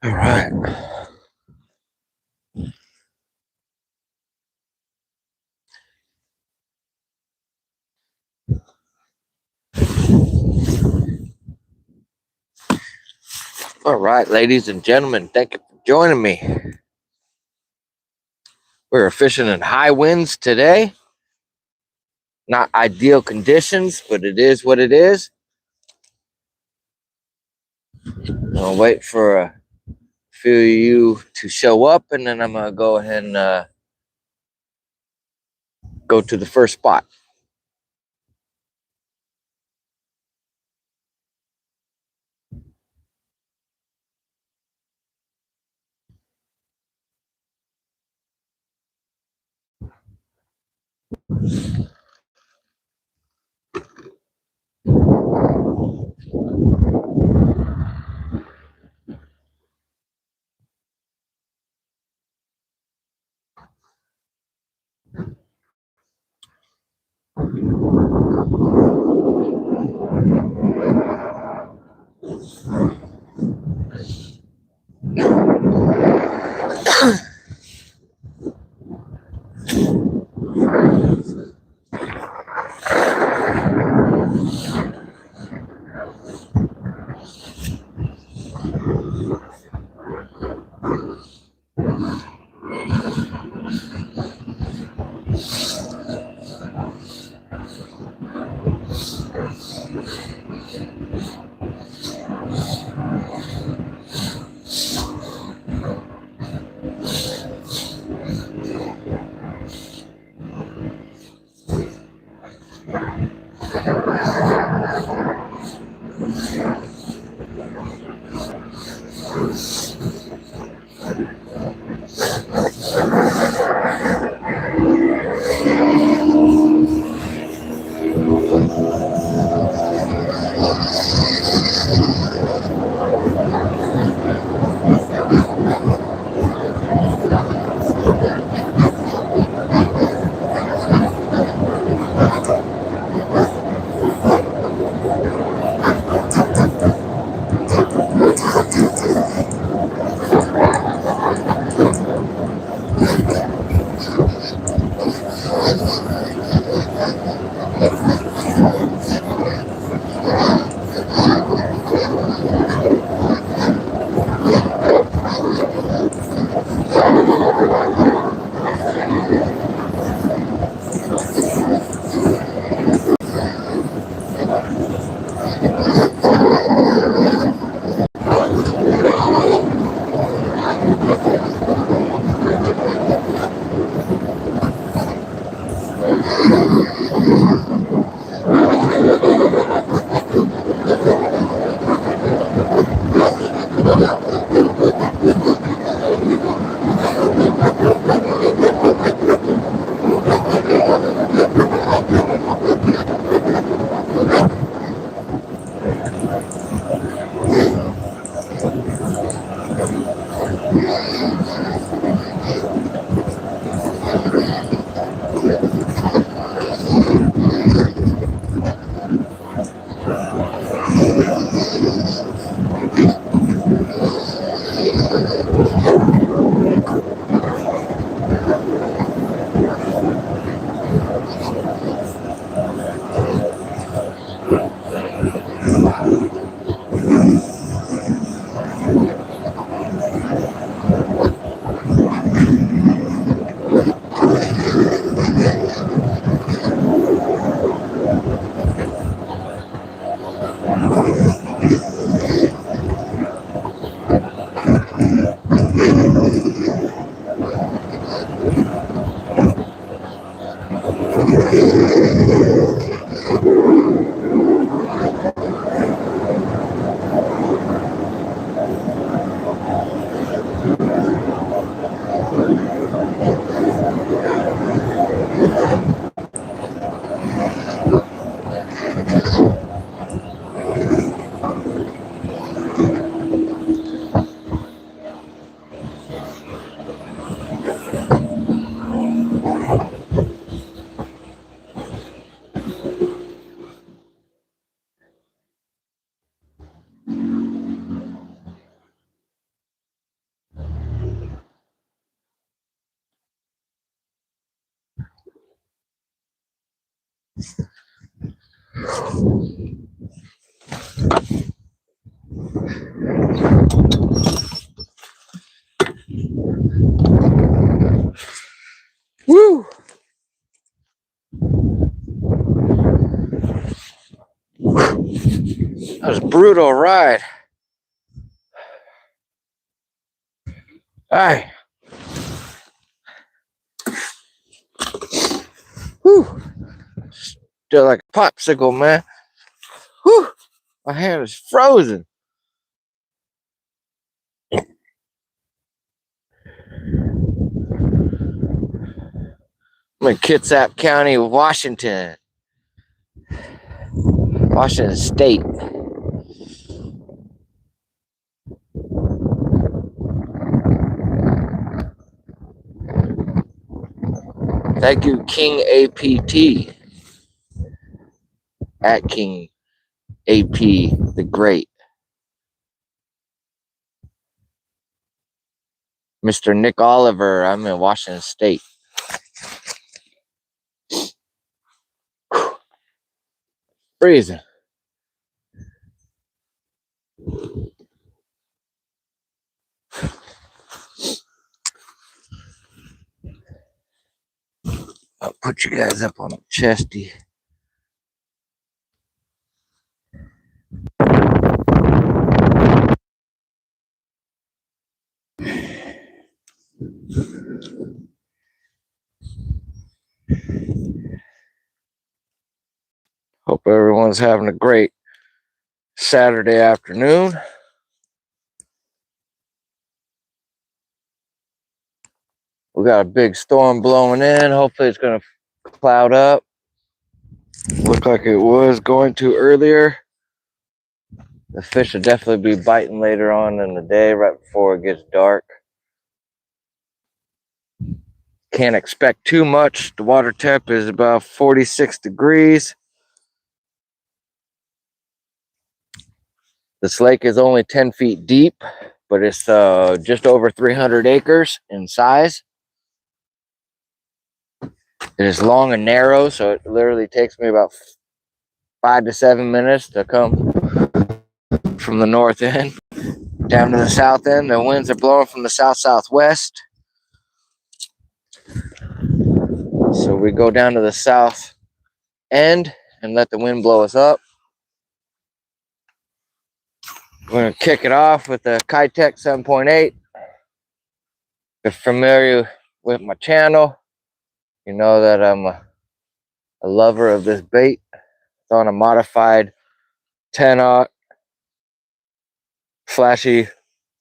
All right. All right, ladies and gentlemen, thank you for joining me. We're fishing in high winds today. Not ideal conditions, but it is what it is. I'll wait for a few of you to show up, and then I'm going to go ahead and go to the first spot. Woo! That was a brutal ride. Alright. Whew. Still like a popsicle, man. Whew. My hand is frozen. I'm in Kitsap County, Washington State. Thank you, King APT, at King AP the Great. Mr. Nick Oliver, I'm in Washington State. Freezing. I'll put you guys up on the chesty. Hope everyone's having a great Saturday afternoon. We got a big storm blowing in. Hopefully it's going to cloud up. Looked like it was going to earlier. The fish will definitely be biting later on in the day, right before it gets dark. Can't expect too much. The water temp is about 46 degrees. This lake is only 10 feet deep, but it's just over 300 acres in size. It is long and narrow, so it literally takes me about 5 to 7 minutes to come from the north end down to the south end. The winds are blowing from the south-southwest. So we go down to the south end and let the wind blow us up. We're going to kick it off with the Keitech 7.8. If you're familiar with my channel, you know that I'm a lover of this bait. It's on a modified 10-aught flashy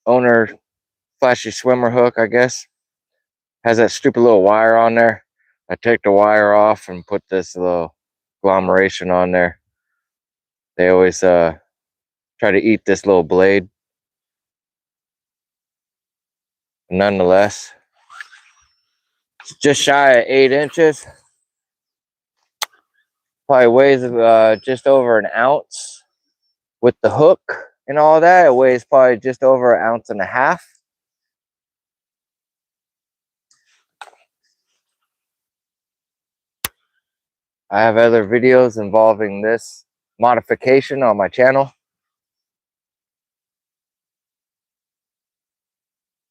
owner, flashy swimmer hook, I guess. Has that stupid little wire on there. I take the wire off and put this little agglomeration on there. They always try to eat this little blade. Nonetheless, it's just shy of 8 inches. Probably weighs just over an ounce. With the hook and all that, it weighs probably just over an ounce and a half. I have other videos involving this modification on my channel.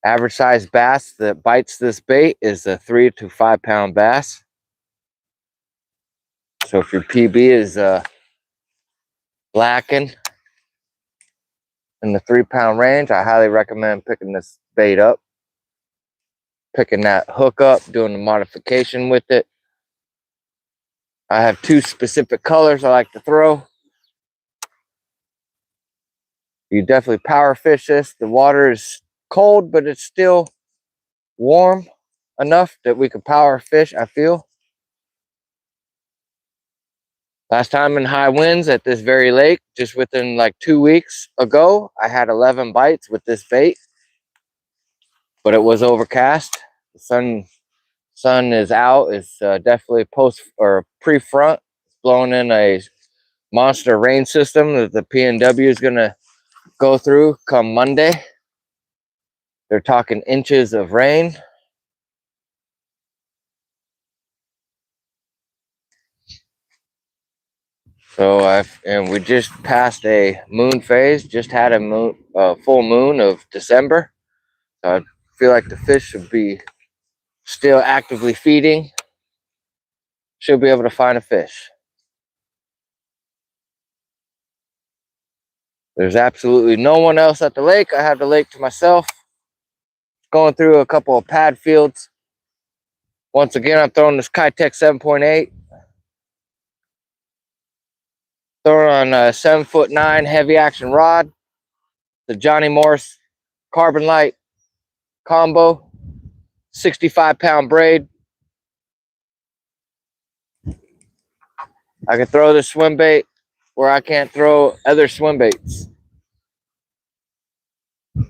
Average size bass that bites this bait is a 3 to 5 pound bass. So if your PB is lacking in the 3 pound range, I highly recommend picking this bait up. Picking that hook up, doing the modification with it. I have 2 specific colors I like to throw. You definitely power fish this. The water is cold, but it's still warm enough that we can power fish, I feel. Last time in high winds at this very lake, just within like 2 weeks ago, I had 11 bites with this bait, but it was overcast. The sun is out. It's definitely post or pre-front. It's blowing in a monster rain system that the PNW is going to go through come Monday. They're talking inches of rain. So we just passed a moon phase. Just had a full moon of December. So I feel like the fish should be still actively feeding. Should be able to find a fish. There's absolutely no one else at the lake. I have the lake to myself. Going through a couple of pad fields. Once again, I'm throwing this Keitech 7.8. Throwing on a 7'9" heavy action rod. The Johnny Morse Carbon Light combo. 65-pound braid. I can throw this swim bait where I can't throw other swim baits. The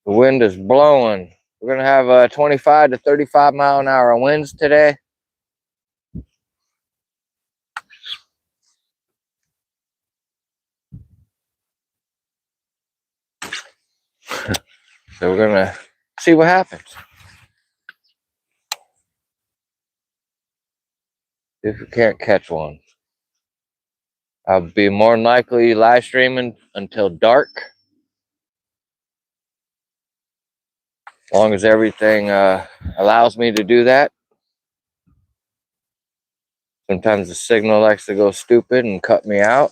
wind is blowing. We're going to have 25 to 35 mile an hour winds today. So we're going to see what happens. If we can't catch one. I'll be more than likely live streaming until dark. As long as everything allows me to do that. Sometimes the signal likes to go stupid and cut me out.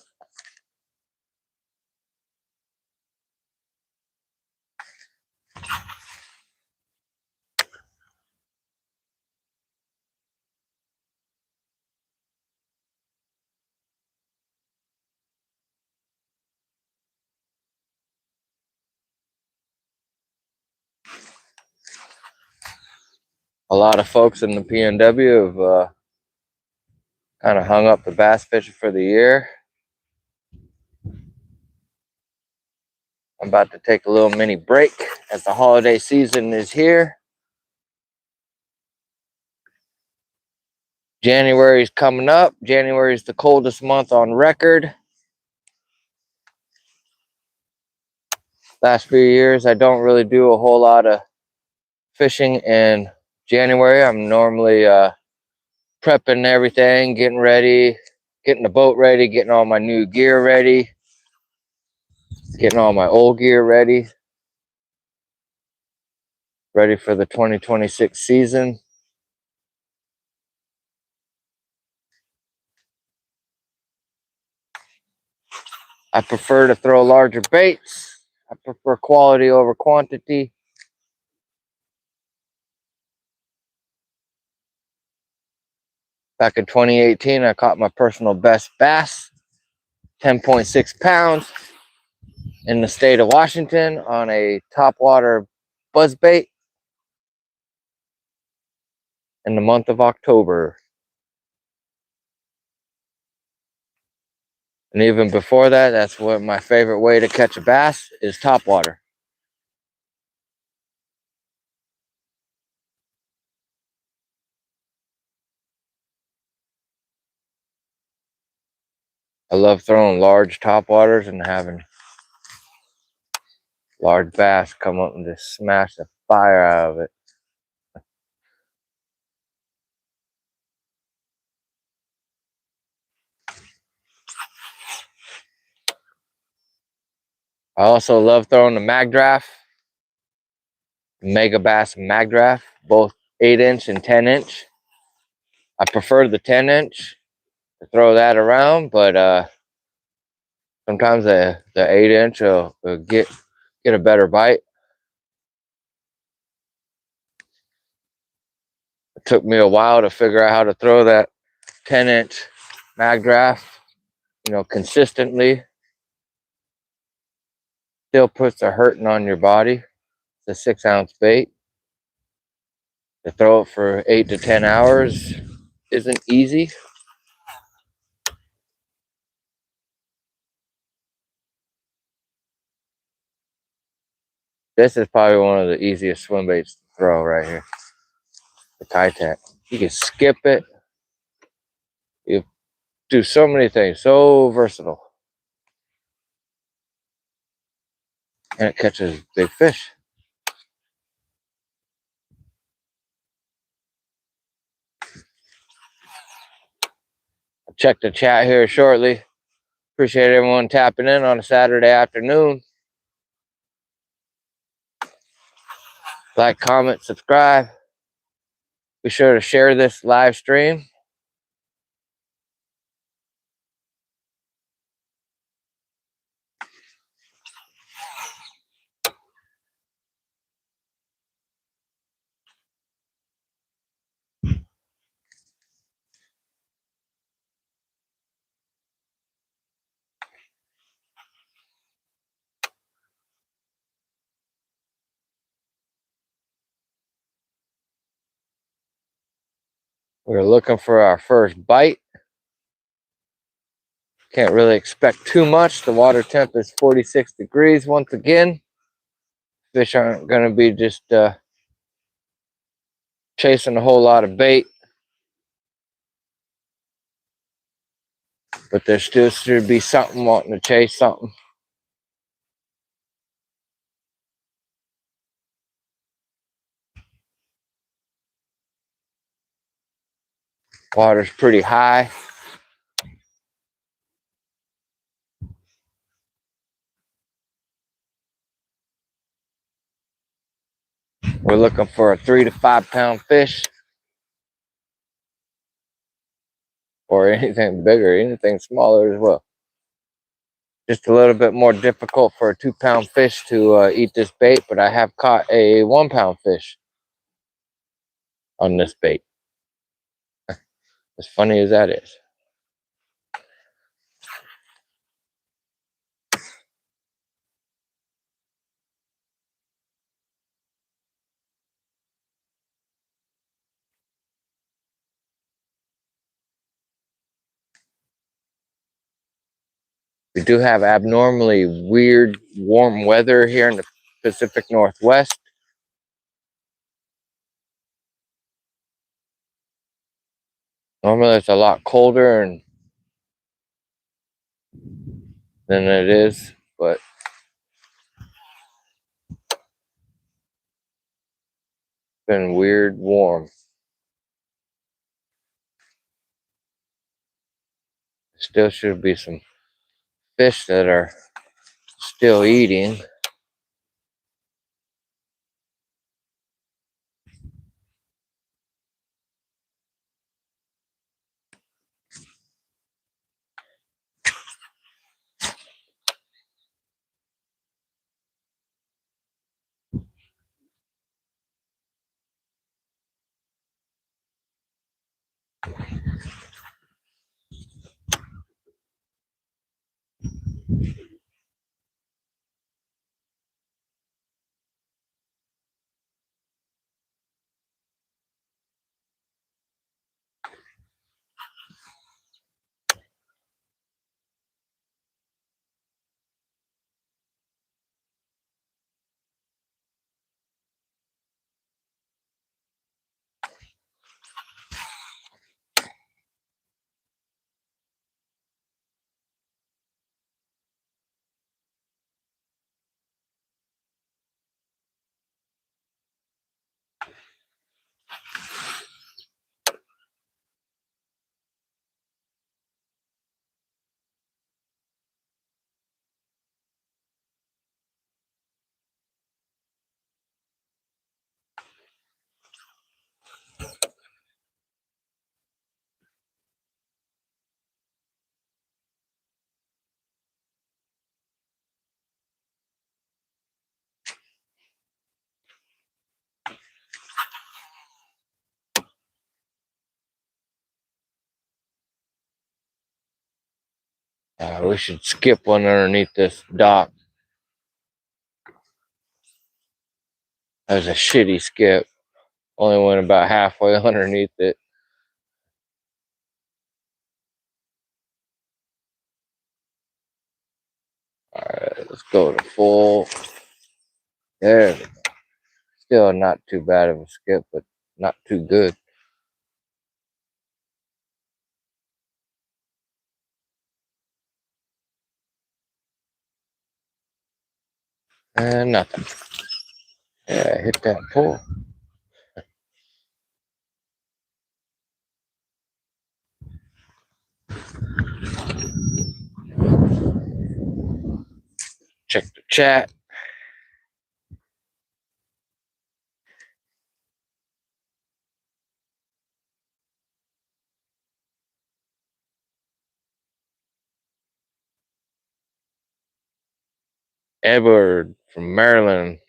A lot of folks in the PNW have kind of hung up the bass fishing for the year. I'm about to take a little mini break as the holiday season is here. January is coming up. January is the coldest month on record. Last few years, I don't really do a whole lot of fishing in January. I'm normally prepping everything, getting ready, getting the boat ready, getting all my new gear ready, getting all my old gear ready for the 2026 season. I prefer to throw larger baits. I prefer quality over quantity. Back in 2018, I caught my personal best bass, 10.6 pounds, in the state of Washington on a topwater buzzbait in the month of October. And even before that, that's what my favorite way to catch a bass is topwater. I love throwing large topwaters and having large bass come up and just smash the fire out of it. I also love throwing the Magdraft, Megabass Magdraft, both 8-inch and 10-inch. I prefer the 10-inch to throw that around, but sometimes the 8-inch will get a better bite. It took me a while to figure out how to throw that 10-inch Magdraft, consistently. Still puts a hurting on your body. It's a 6-ounce bait. To throw it for 8 to 10 hours isn't easy. This is probably one of the easiest swim baits to throw right here. The Keitech. You can skip it. You do so many things. So versatile. And it catches big fish. I check the chat here shortly. Appreciate everyone tapping in on a Saturday afternoon. Like, comment, subscribe. Be sure to share this live stream. We're looking for our first bite. Can't really expect too much. The water temp is 46 degrees once again. Fish aren't going to be just chasing a whole lot of bait. But there still should be something wanting to chase something. Water's pretty high. We're looking for a 3 to 5 pound fish. Or anything bigger, anything smaller as well. Just a little bit more difficult for a 2 pound fish to eat this bait, but I have caught a 1 pound fish on this bait. As funny as that is. We do have abnormally weird warm weather here in the Pacific Northwest. Normally it's a lot colder than it is, but it's been weird warm. Still should be some fish that are still eating. We should skip one underneath this dock. That was a shitty skip. Only went about halfway underneath it. Alright, let's go to full. There we go. Still not too bad of a skip, but not too good. And nothing. Yeah, hit that pull. Check the chat. Edward from Maryland.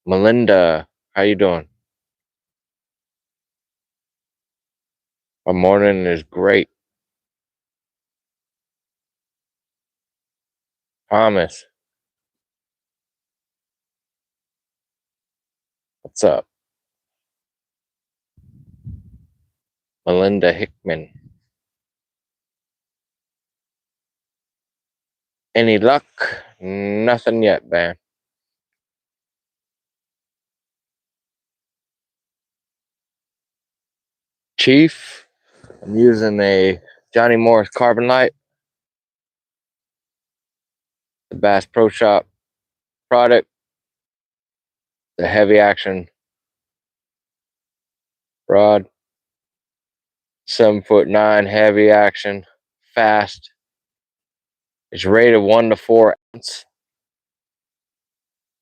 Melinda, how you doing? My morning is great. Thomas, what's up? Melinda Hickman. Any luck? Nothing yet, man. Chief, I'm using a Johnny Morris Carbon Light, the Bass Pro Shop product, the heavy action rod, 7'9" heavy action, fast. It's rated 1 to 4 ounce.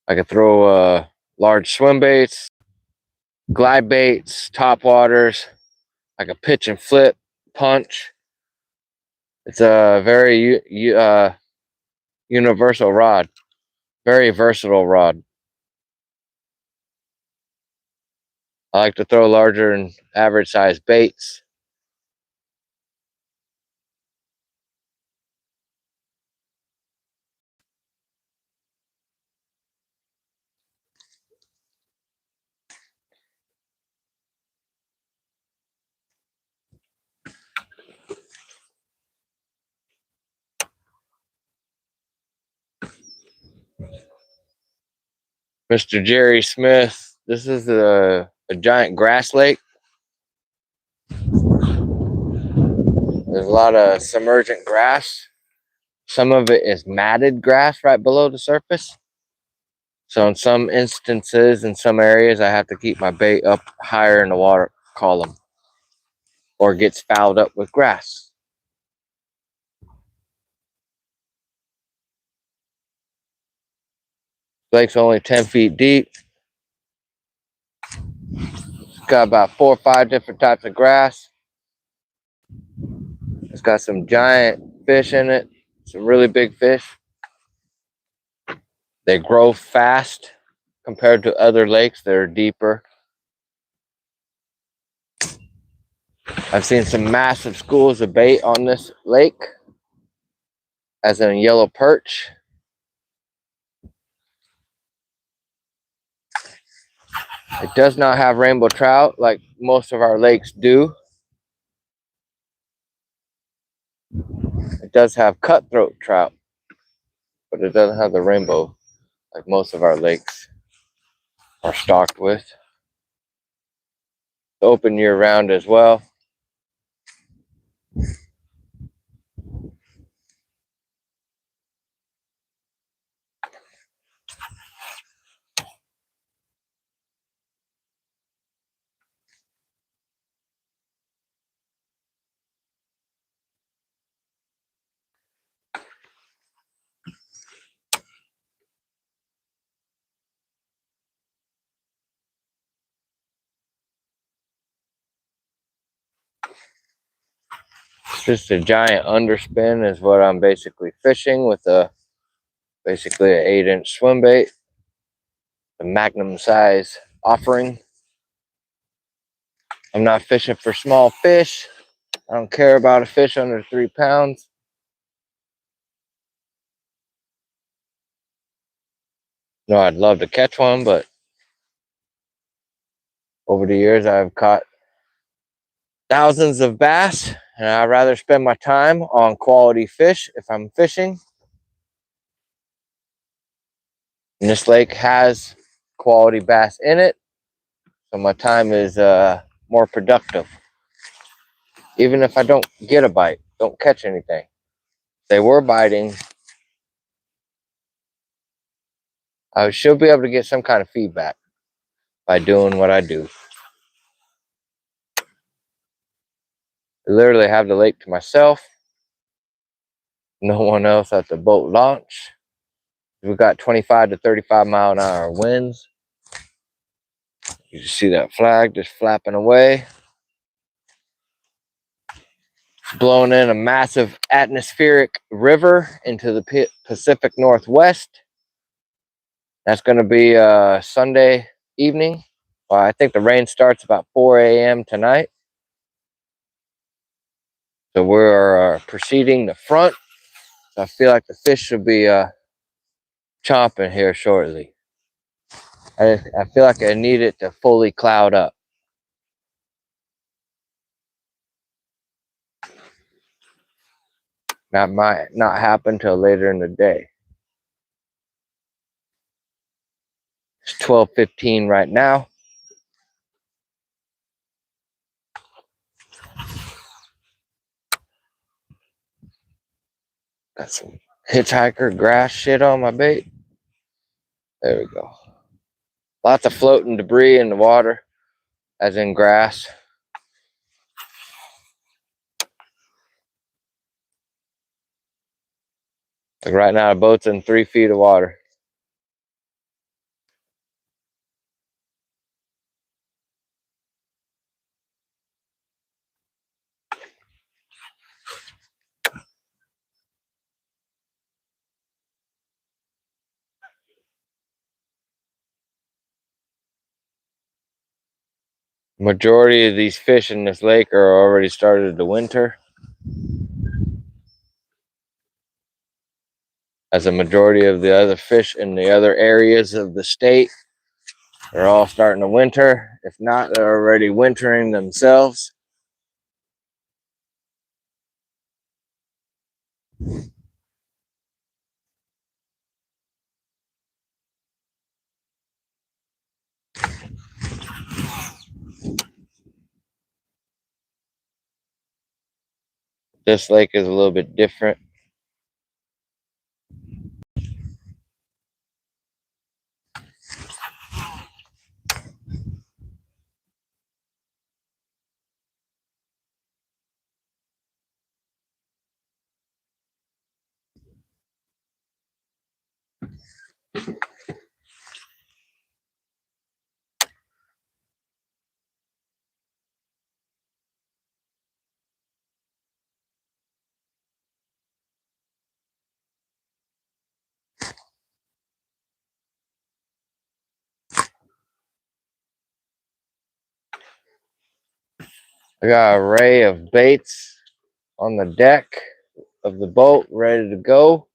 I could throw large swim baits, glide baits, top waters. I could pitch and flip, punch. It's a very universal rod, very versatile rod. I like to throw larger and average size baits. Mr. Jerry Smith, this is a giant grass lake. There's a lot of submergent grass. Some of it is matted grass right below the surface. So in some instances, in some areas, I have to keep my bait up higher in the water column, or it gets fouled up with grass. Lake's only 10 feet deep. It's got about 4 or 5 different types of grass. It's got some giant fish in it, some really big fish. They grow fast compared to other lakes that are deeper. I've seen some massive schools of bait on this lake, as in yellow perch. It does not have rainbow trout like most of our lakes do. It does have cutthroat trout, but it doesn't have the rainbow like most of our lakes are stocked with. It's open year round as well. It's just a giant underspin is what I'm basically fishing with basically an 8-inch swim bait, the Magnum size offering. I'm not fishing for small fish. I don't care about a fish under 3 pounds. No, I'd love to catch one, but over the years I've caught thousands of bass, and I'd rather spend my time on quality fish if I'm fishing. And this lake has quality bass in it, so my time is more productive. Even if I don't get a bite, don't catch anything. If they were biting, I should be able to get some kind of feedback by doing what I do. I literally have the lake to myself. No one else at the boat launch. We got 25 to 35 mile an hour winds. You just see that flag just flapping away. It's blowing in a massive atmospheric river into the Pacific Northwest. That's going to be Sunday evening. I think the rain starts about 4 a.m. tonight. So we're proceeding the front. So I feel like the fish should be chomping here shortly. I feel like I need it to fully cloud up. That might not happen till later in the day. It's 12:15 right now. Got some hitchhiker grass shit on my bait. There we go. Lots of floating debris in the water, as in grass. Like right now, the boat's in 3 feet of water. Majority of these fish in this lake are already started to winter. As a majority of the other fish in the other areas of the state are all starting to winter. If not, they're already wintering themselves. This lake is a little bit different. I got an array of baits on the deck of the boat ready to go.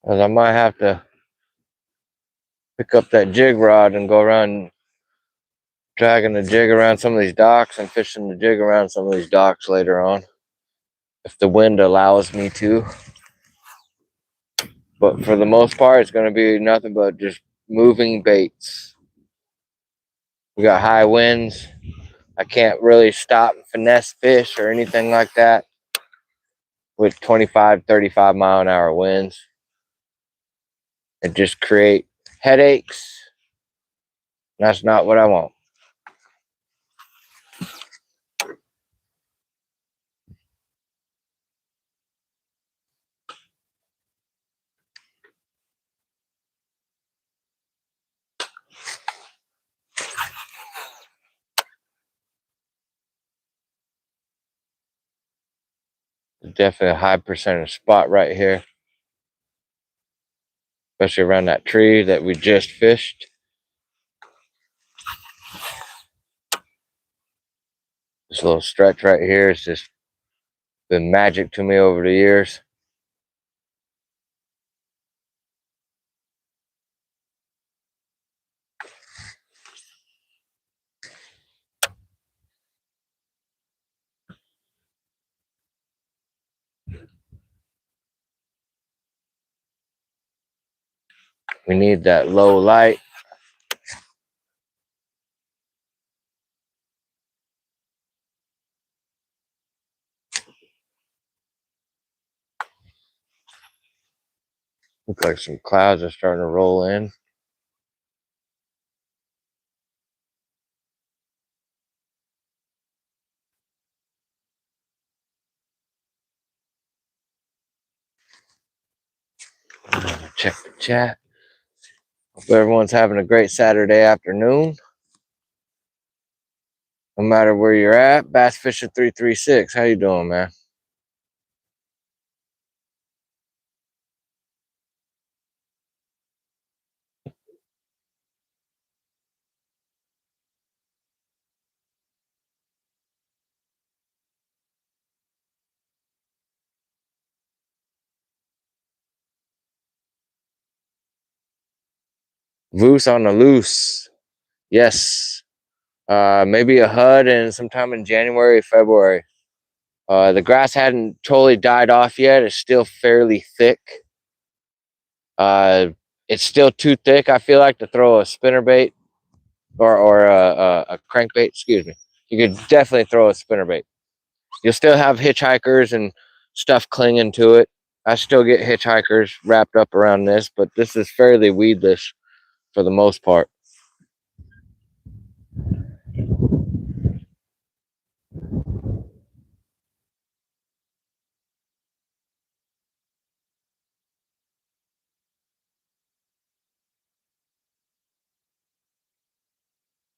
And I might have to pick up that jig rod and go around dragging the jig around some of these docks and fishing the jig around some of these docks later on, if the wind allows me to. But for the most part, it's going to be nothing but just moving baits. We got high winds. I can't really stop and finesse fish or anything like that with 25, 35 mile an hour winds. It just create headaches. That's not what I want. There's definitely a high percentage spot right here, especially around that tree that we just fished. This little stretch right here has just been magic to me over the years. We need that low light. Look like some clouds are starting to roll in. Check the chat. Hope everyone's having a great Saturday afternoon. No matter where you're at, Bass Fishing 336. How you doing, man? Voos on the loose. Yes. Maybe a HUD and sometime in January, February. The grass hadn't totally died off yet. It's still fairly thick. It's still too thick, I feel like, to throw a spinnerbait or a crankbait. Excuse me. You could definitely throw a spinnerbait. You'll still have hitchhikers and stuff clinging to it. I still get hitchhikers wrapped up around this, but this is fairly weedless for the most part.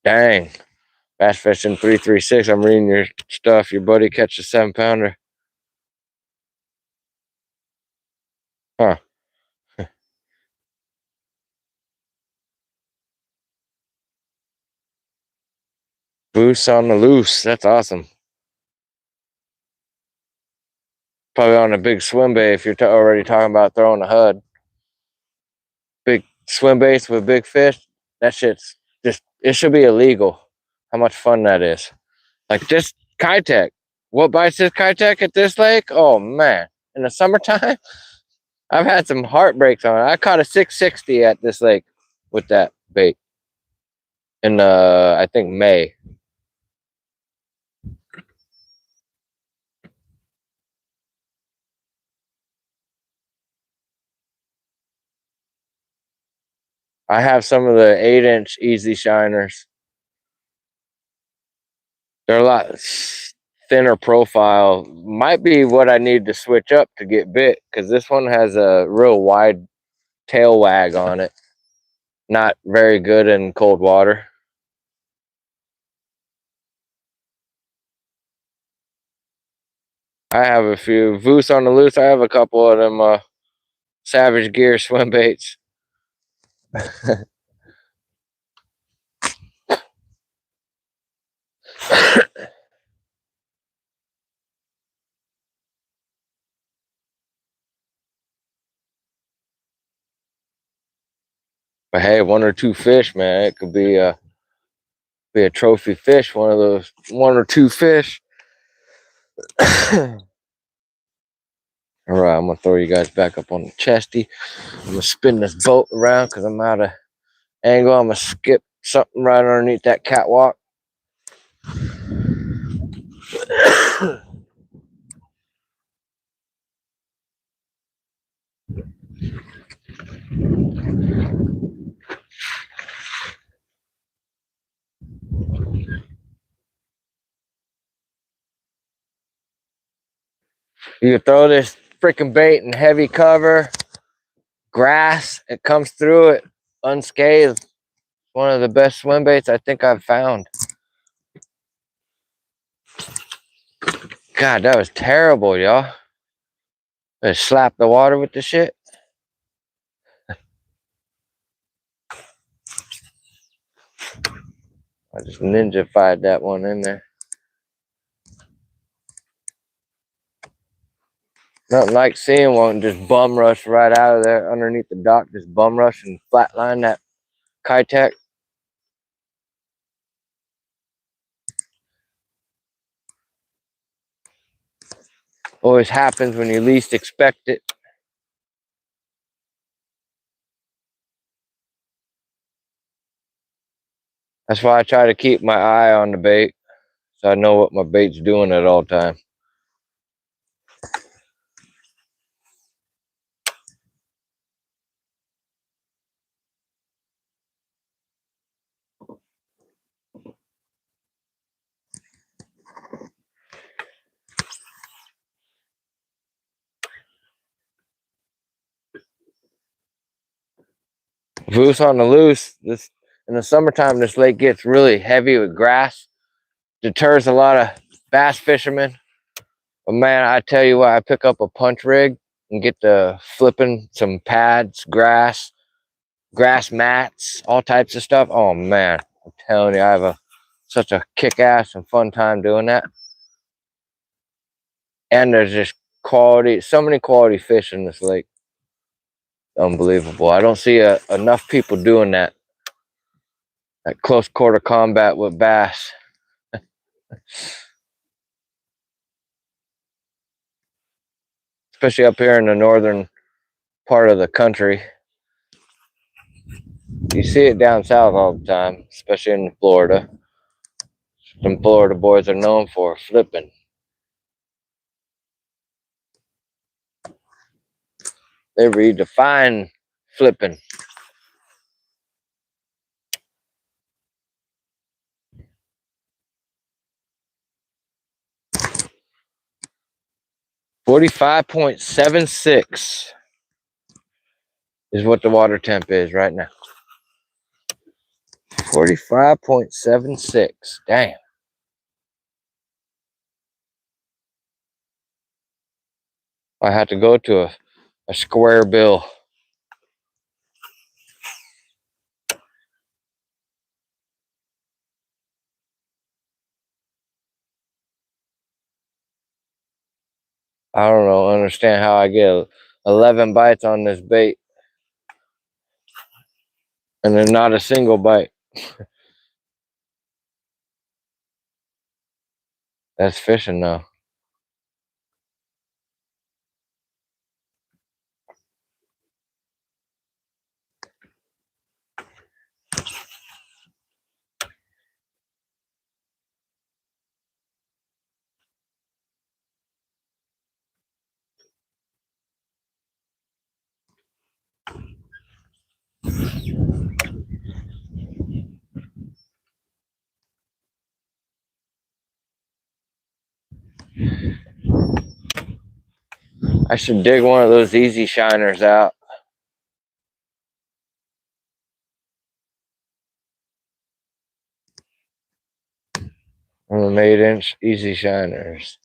Dang. Bass Fishing 336. I'm reading your stuff. Your buddy catch a 7-pounder. Huh. Boost on the loose. That's awesome. Probably on a big swim bait if you're already talking about throwing a HUD. Big swim baits with big fish. That shit's just, it should be illegal. How much fun that is. Like this Keitech. What bites this Keitech at this lake? Oh man. In the summertime, I've had some heartbreaks on it. I caught a 660 at this lake with that bait in I think May. I have some of the 8-inch easy shiners. They're a lot thinner profile. Might be what I need to switch up to get bit, because this one has a real wide tail wag on it. Not very good in cold water. I have a few Voos on the loose. I have a couple of them Savage Gear swim baits. But hey, 1 or 2 fish, man, it could be a trophy fish. One of those 1 or 2 fish. All right, I'm gonna throw you guys back up on the chesty. I'm gonna spin this boat around because I'm out of angle. I'm gonna skip something right underneath that catwalk. You throw this freaking bait in heavy cover, grass, it comes through it unscathed. One of the best swim baits I think I've found. God, that was terrible, y'all. I slapped the water with the shit. I just ninja-fied that one in there. Nothing like seeing one just bum rush right out of there underneath the dock, just bum rush and flatline that Keitech. Always happens when you least expect it. That's why I try to keep my eye on the bait, so I know what my bait's doing at all times. Moose on the loose. This in the summertime, this lake gets really heavy with grass. Deters a lot of bass fishermen. But man, I tell you what, I pick up a punch rig and get to flipping some pads, grass mats, all types of stuff. Oh man, I'm telling you, I have such a kick-ass and fun time doing that. And there's just so many quality fish in this lake. Unbelievable. I don't see enough people doing that close quarter combat with bass. Especially up here in the northern part of the country. You see it down south all the time, especially in Florida. Some Florida boys are known for flipping. They redefine flipping. .76 is what the water temp is right now. 45.76. Damn. I had to go to a square bill. I don't know, understand how I get 11 bites on this bait. And then not a single bite. That's fishing though. I should dig one of those easy shiners out. One of them 8-inch easy shiners.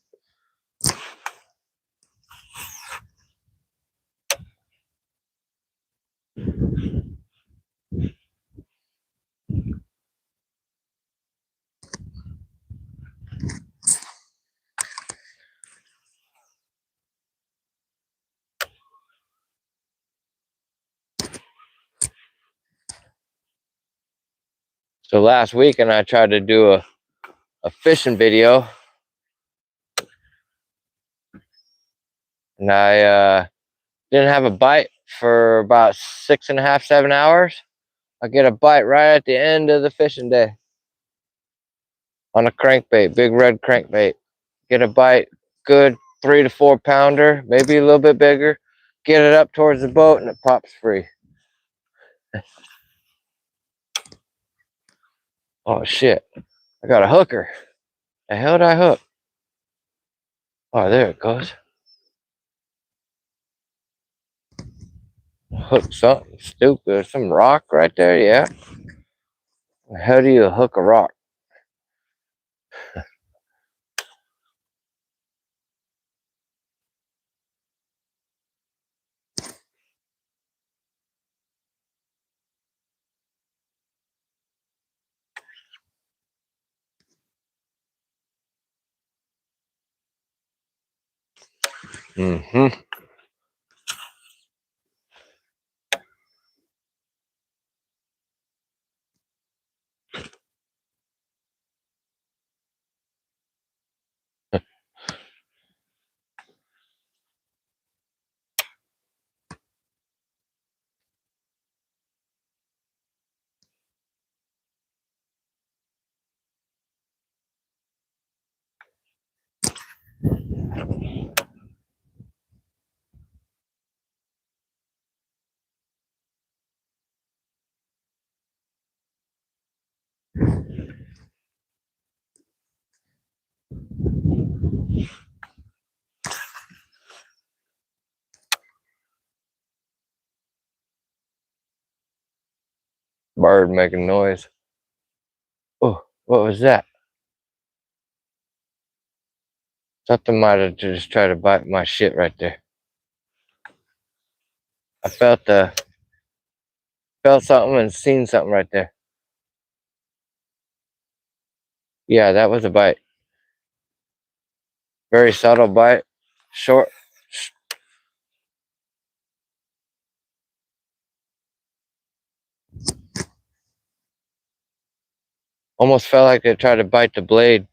So last weekend I tried to do a fishing video. And I didn't have a bite for about 6.5, 7 hours. I get a bite right at the end of the fishing day on a crankbait, big red crankbait. Get a bite, good 3 to 4 pounder, maybe a little bit bigger. Get it up towards the boat and it pops free. Oh shit, I got a hooker. The hell did I hook? Oh, there it goes. Hook something stupid, some rock right there, yeah. How do you hook a rock? Mm-hmm. bird making noise. Oh, what was that? Something might have just tried to bite my shit right there. I felt something and seen something right there. Yeah, that was a bite. Very subtle bite. Short. Almost felt like it tried to bite the blade.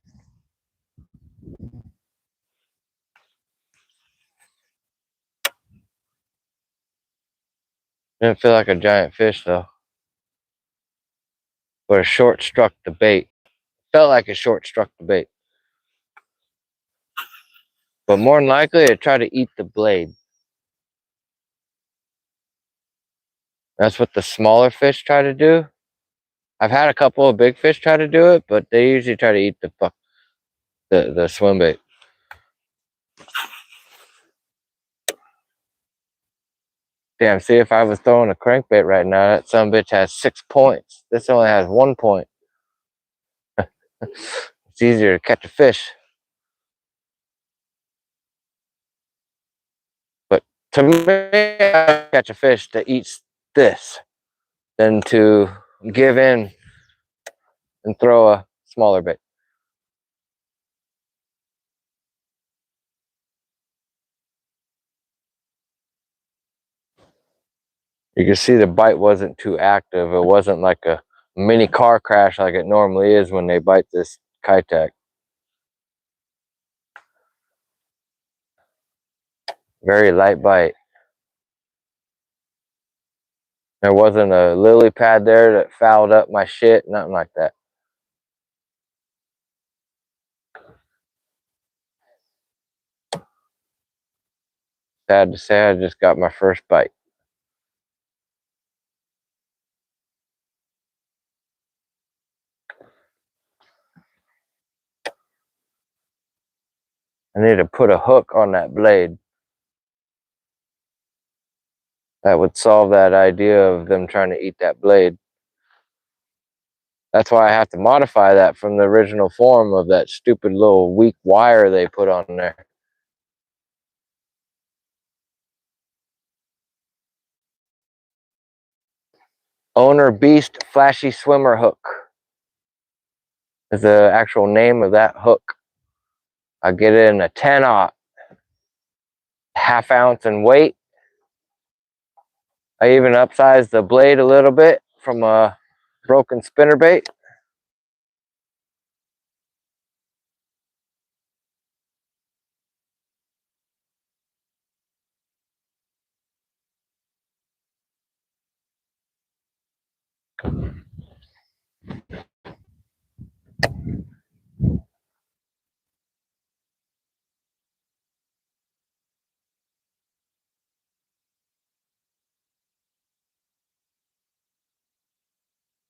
Didn't feel like a giant fish though. But a short struck the bait. Felt like a short struck the bait. But more than likely it tried to eat the blade. That's what the smaller fish try to do. I've had a couple of big fish try to do it, but they usually try to eat the swim bait. Damn, see, if I was throwing a crankbait right now, that son bitch has 6 points. This only has 1 point. It's easier to catch a fish. But to me, I catch a fish that eats this than to give in and throw a smaller bait. You can see the bite wasn't too active. It wasn't like a mini car crash like it normally is when they bite this Keitech. Very light bite. There wasn't a lily pad there that fouled up my shit, nothing like that. Sad to say, I just got my first bite. I need to put a hook on that blade. That would solve that idea of them trying to eat that blade. That's why I have to modify that from the original form of that stupid little weak wire they put on there. Owner Beast Flashy Swimmer Hook is the actual name of that hook. I get it in a 10-aught, ½ ounce in weight. I even upsized the blade a little bit from a broken spinnerbait.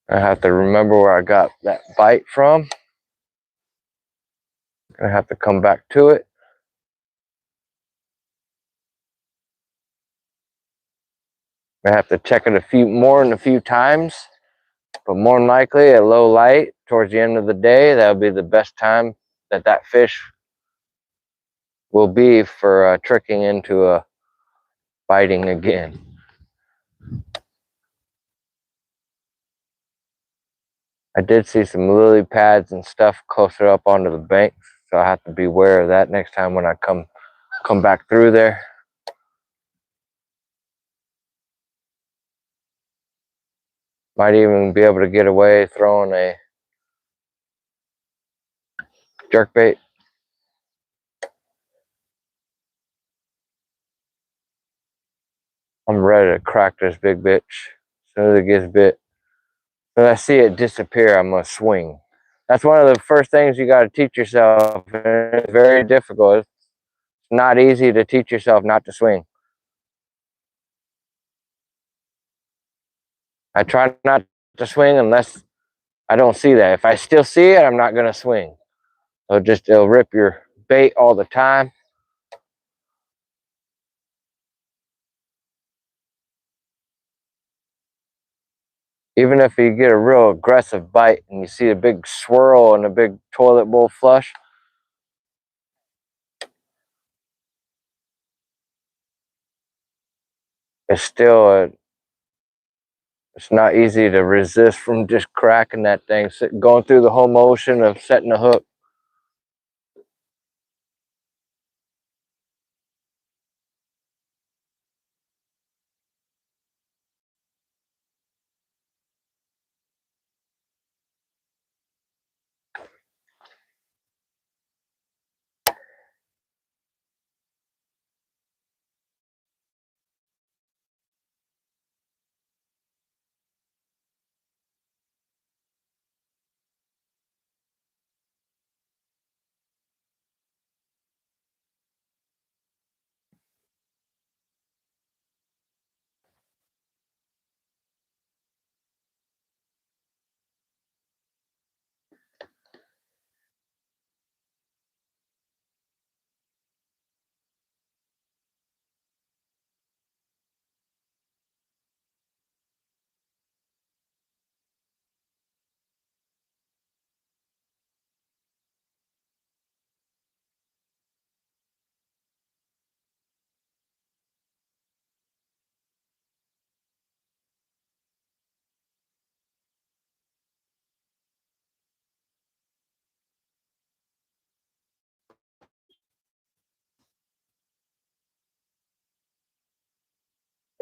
I have to remember where I got that bite from. I have to come back to it. I have to check it a few times, but more than likely at low light towards the end of the day, that'll be the best time that fish will be for tricking into a biting again. I did see some lily pads and stuff closer up onto the bank, so I have to be aware of that next time when I come back through there. Might even be able to get away throwing a jerkbait. I'm ready to crack this big bitch. As soon as it gets bit, when I see it disappear, I'm gonna swing. That's one of the first things you got to teach yourself. It's very difficult. It's not easy to teach yourself not to swing. I try not to swing unless I don't see that. If I still see it, I'm not gonna swing. It'll rip your bait all the time. Even if you get a real aggressive bite and you see a big swirl and a big toilet bowl flush, it's still it's not easy to resist from just cracking that thing, going through the whole motion of setting the hook.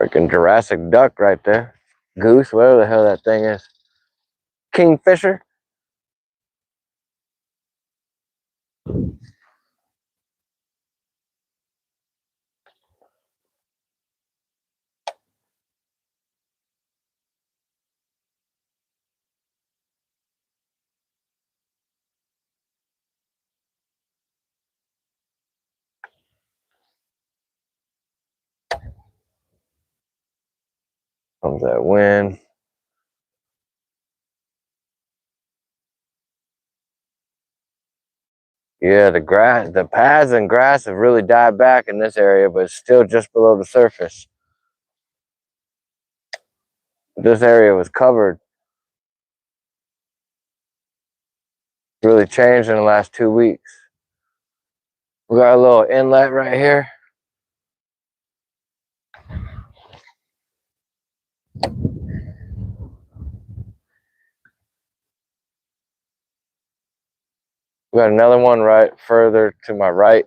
Freaking Jurassic Duck right there. Goose, whatever the hell that thing is. Kingfisher. Comes that wind. Yeah, the paths and grass have really died back in this area, but it's still just below the surface. This area was covered. Really changed in the last 2 weeks. We got a little inlet right here. We got another one right further to my right.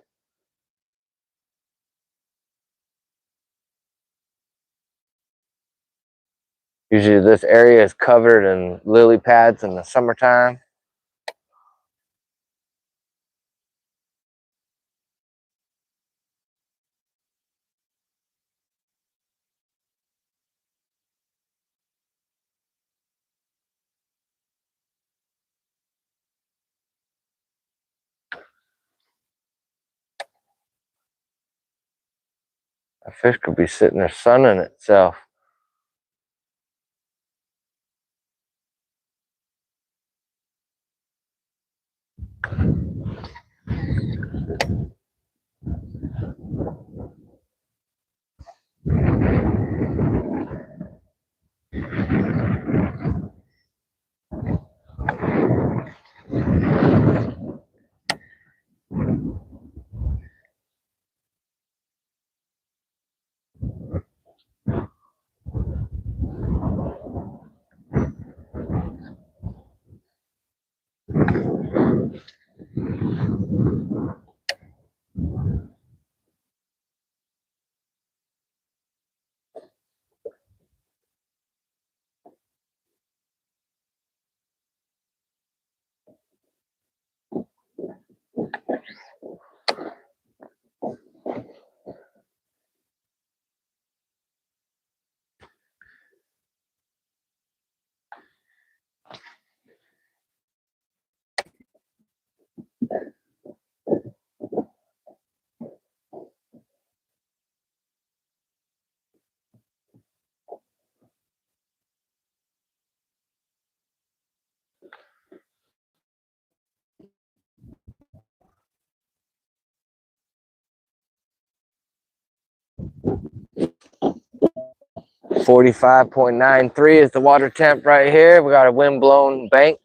Usually this area is covered in lily pads in the summertime. A fish could be sitting there sunning itself. 45.93 is the water temp right here. We got a wind-blown bank.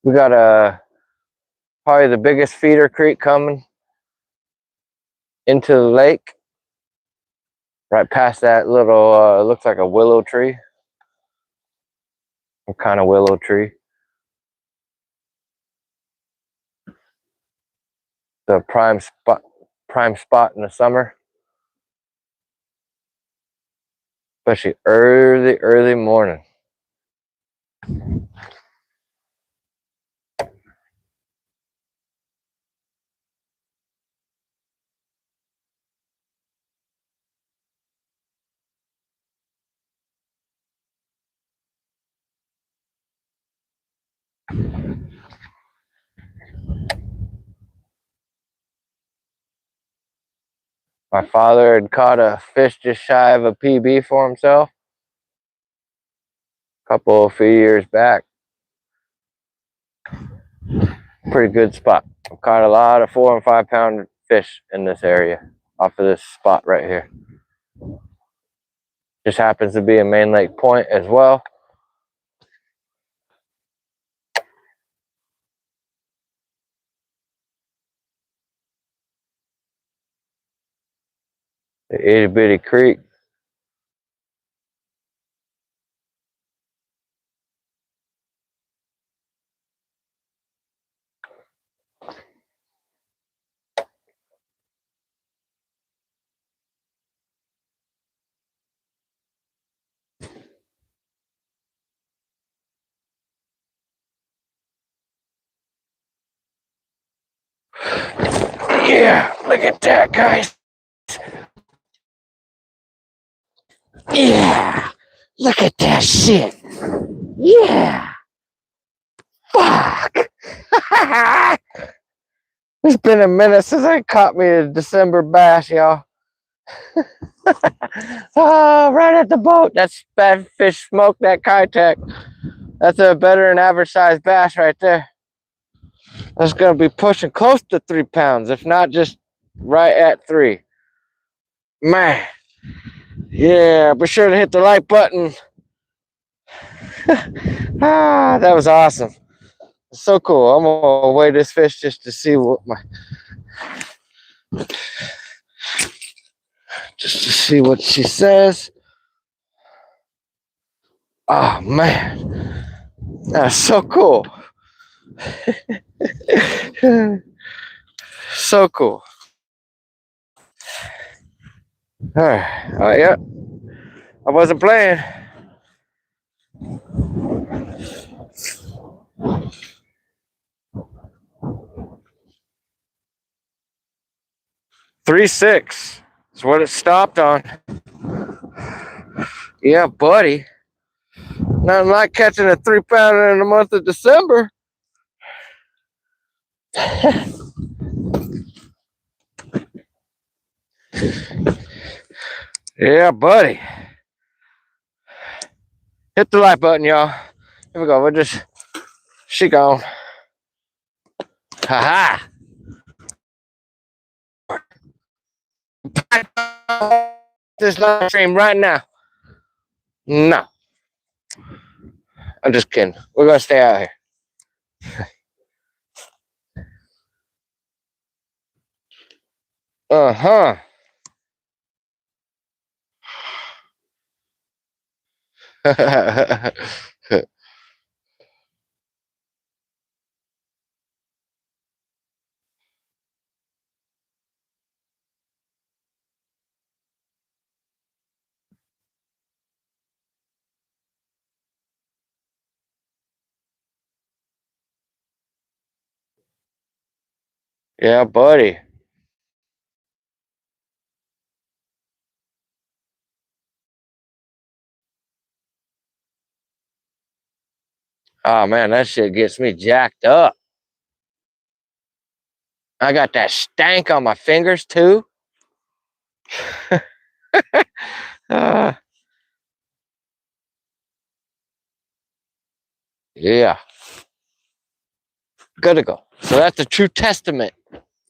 We got probably the biggest feeder creek coming into the lake. Right past that little, looks like a willow tree. What kind of willow tree? The prime spot in the summer. Especially early morning. My father had caught a fish just shy of a PB for himself a few years back. Pretty good spot. I've caught a lot of 4 and 5 pound fish in this area off of this spot right here. Just happens to be a main lake point as well. The itty bitty creek. Yeah, look at that, guys. Yeah, look at that shit. Yeah. Fuck. It's been a minute since I caught me a December bass, y'all. Right at the boat. That's bad fish smoke, that Keitech. That's a better than average size bass right there. That's gonna be pushing close to 3 pounds, if not just right at 3. Man. Yeah, be sure to hit the like button. That was awesome. So cool. I'm gonna weigh this fish just to see what she says. Oh man, that's so cool. So cool. All right. Oh yeah. I wasn't playing. $3.6 is what it stopped on. Yeah, buddy. Nothing like catching a 3 pounder in the month of December. Yeah, buddy. Hit the like button, y'all. Here we go. She gone. Ha ha. This live stream right now. No. I'm just kidding. We're going to stay out here. Uh-huh. Yeah, buddy. Oh, man, that shit gets me jacked up. I got that stank on my fingers, too. Yeah. Good to go. So that's the true testament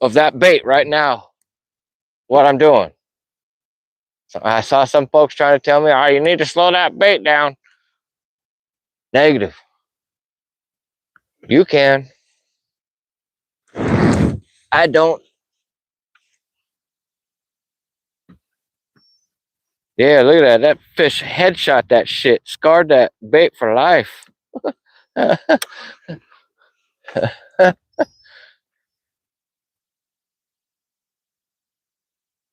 of that bait right now. What I'm doing. So I saw some folks trying to tell me, oh, you need to slow that bait down. Negative. You can. I don't. Yeah, look at that. That fish headshot that shit. Scarred that bait for life. All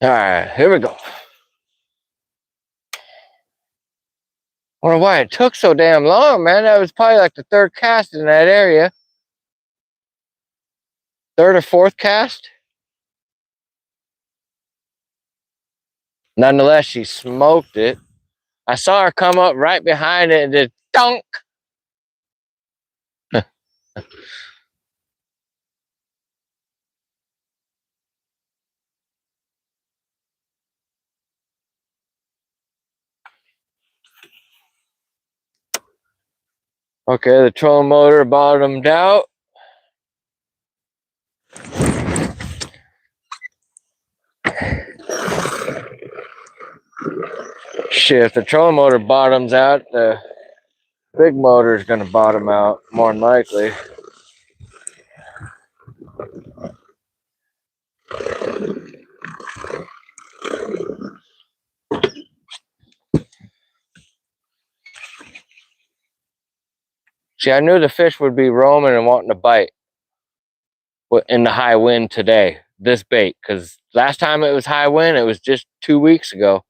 right, here we go. I wonder why it took so damn long, man. That was probably like the third cast in that area. Third or fourth cast. Nonetheless, she smoked it. I saw her come up right behind it and just dunk. Okay, the trolling motor bottomed out. Shit, if the trolling motor bottoms out, the big motor is going to bottom out, more than likely. See, I knew the fish would be roaming and wanting to bite in the high wind today, this bait, because last time it was high wind, it was just 2 weeks ago.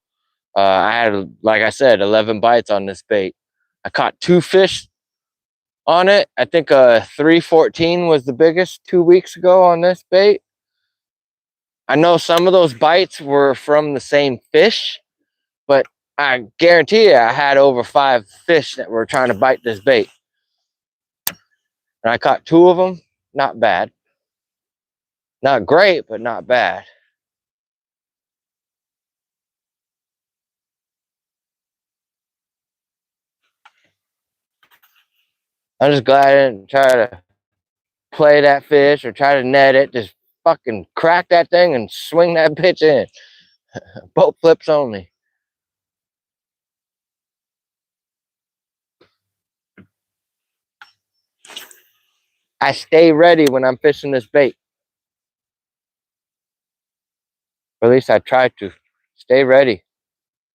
I had, like I said, 11 bites on this bait. I caught 2 fish on it. I think 314 was the biggest 2 weeks ago on this bait. I know some of those bites were from the same fish, but I guarantee you I had over 5 fish that were trying to bite this bait. And I caught 2 of them. Not bad. Not great, but not bad. I'm just glad I didn't try to play that fish or try to net it. Just fucking crack that thing and swing that bitch in. Boat flips only. I stay ready when I'm fishing this bait. Or at least I try to. Stay ready.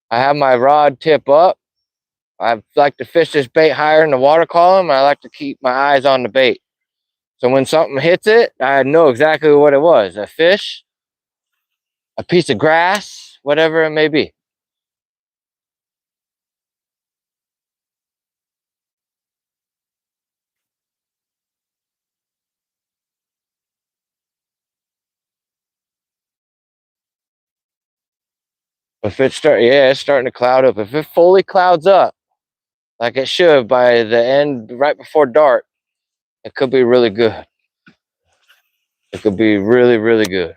I have my rod tip up. I like to fish this bait higher in the water column. I like to keep my eyes on the bait. So when something hits it, I know exactly what it was. A fish, a piece of grass, whatever it may be. If it's it's starting to cloud up. If it fully clouds up, like it should by the end, right before dark, it could be really good. It could be really, really good.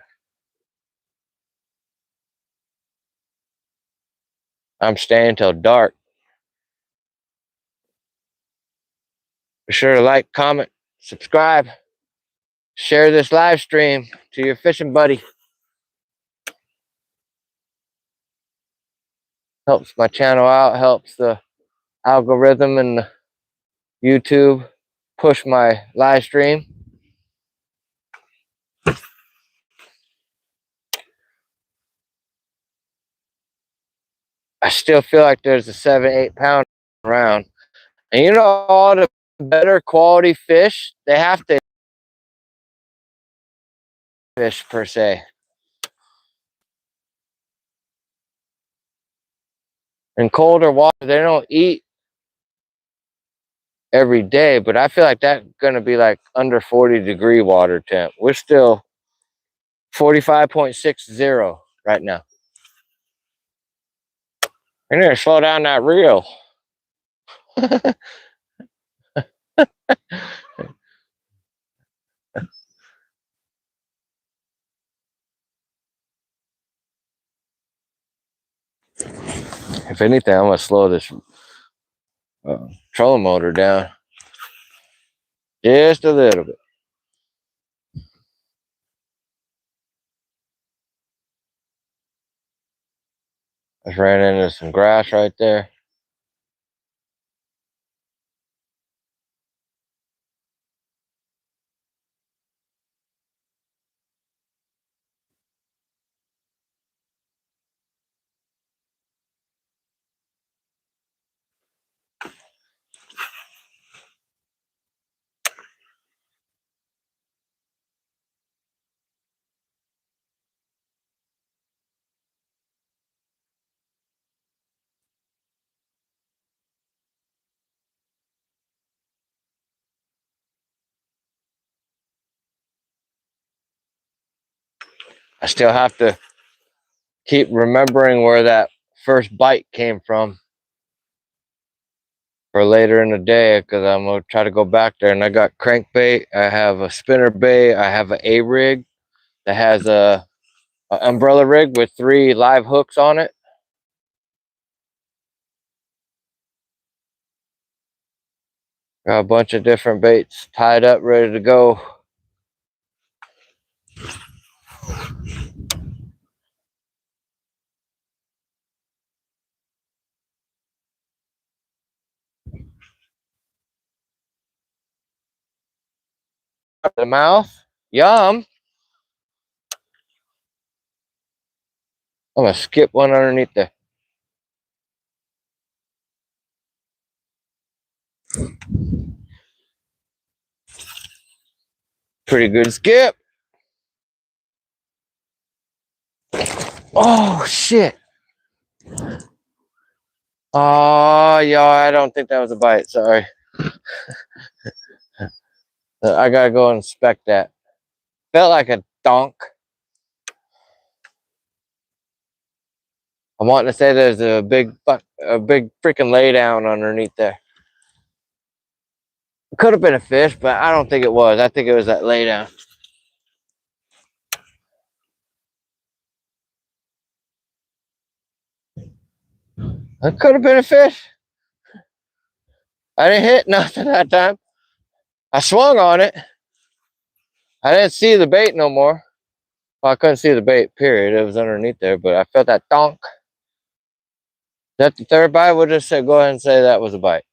I'm staying till dark. Be sure to like, comment, subscribe, share this live stream to your fishing buddy. Helps my channel out, helps the algorithm and the YouTube push my live stream. I still feel like there's a 7-8 pound around. And you know, all the better quality fish, they have to fish per se. In colder water, they don't eat every day, but I feel like that's gonna be like under 40-degree water temp. We're still 45.60 right now. I need to slow down that reel. If anything, I'm gonna slow this trolling motor down just a little bit. Just ran into some grass right there. I still have to keep remembering where that first bite came from for later in the day, because I'm gonna try to go back there. And I got crankbait, I have a spinner bait, I have an A rig that has a umbrella rig with 3 live hooks on it. Got a bunch of different baits tied up, ready to go. The mouth, yum. I'm gonna skip one underneath there. Pretty good skip. Oh shit. Oh, yeah, I don't think that was a bite. Sorry. I gotta go inspect that. Felt like a donk. I'm wanting to say there's a big freaking lay down underneath there. It could have been a fish, but I don't think it was. I think it was that lay down. It could have been a fish. I didn't hit nothing that time. I swung on it. I didn't see the bait no more. Well, I couldn't see the bait, period. It was underneath there, but I felt that donk. Is that the third bite? We'll just say, go ahead and say that was a bite.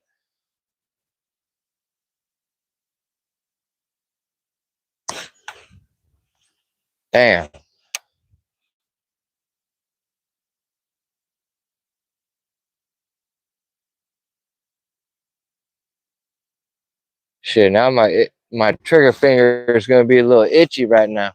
Damn. Shit, now my trigger finger is gonna be a little itchy right now.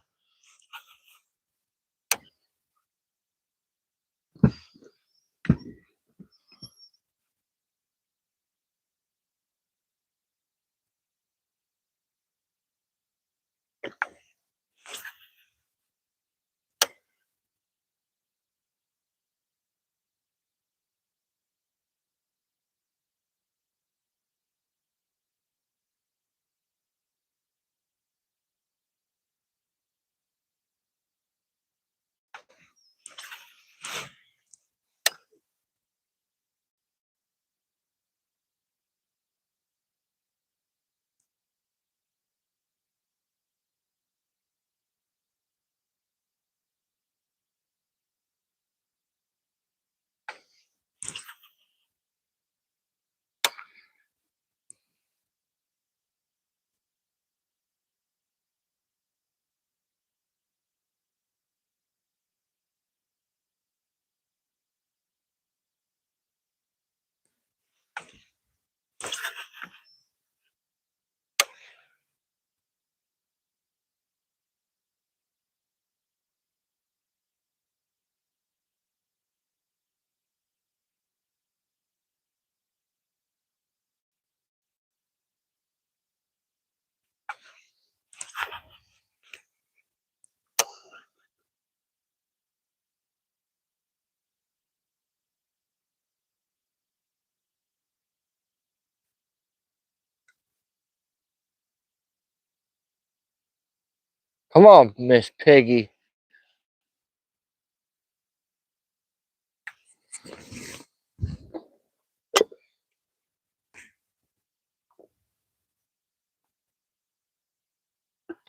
Come on, Miss Piggy.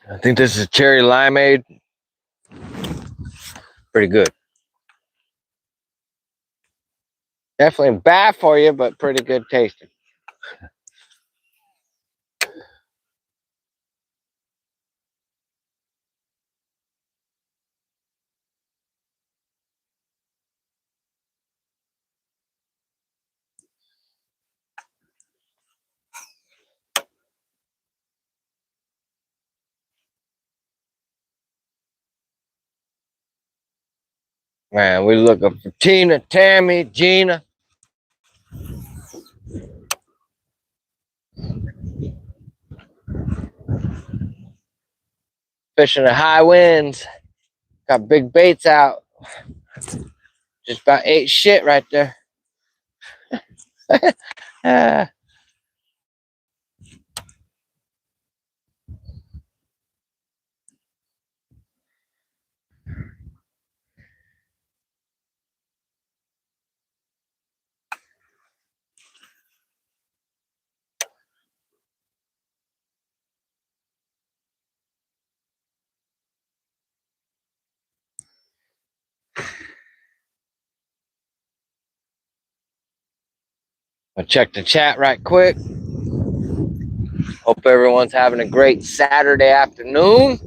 I think this is cherry limeade. Pretty good. Definitely bad for you, but pretty good tasting. Man, we looking for Tina, Tammy, Gina. Fishing at high winds. Got big baits out. Just about ate shit right there. Ah. I'll check the chat right quick. Hope everyone's having a great Saturday afternoon,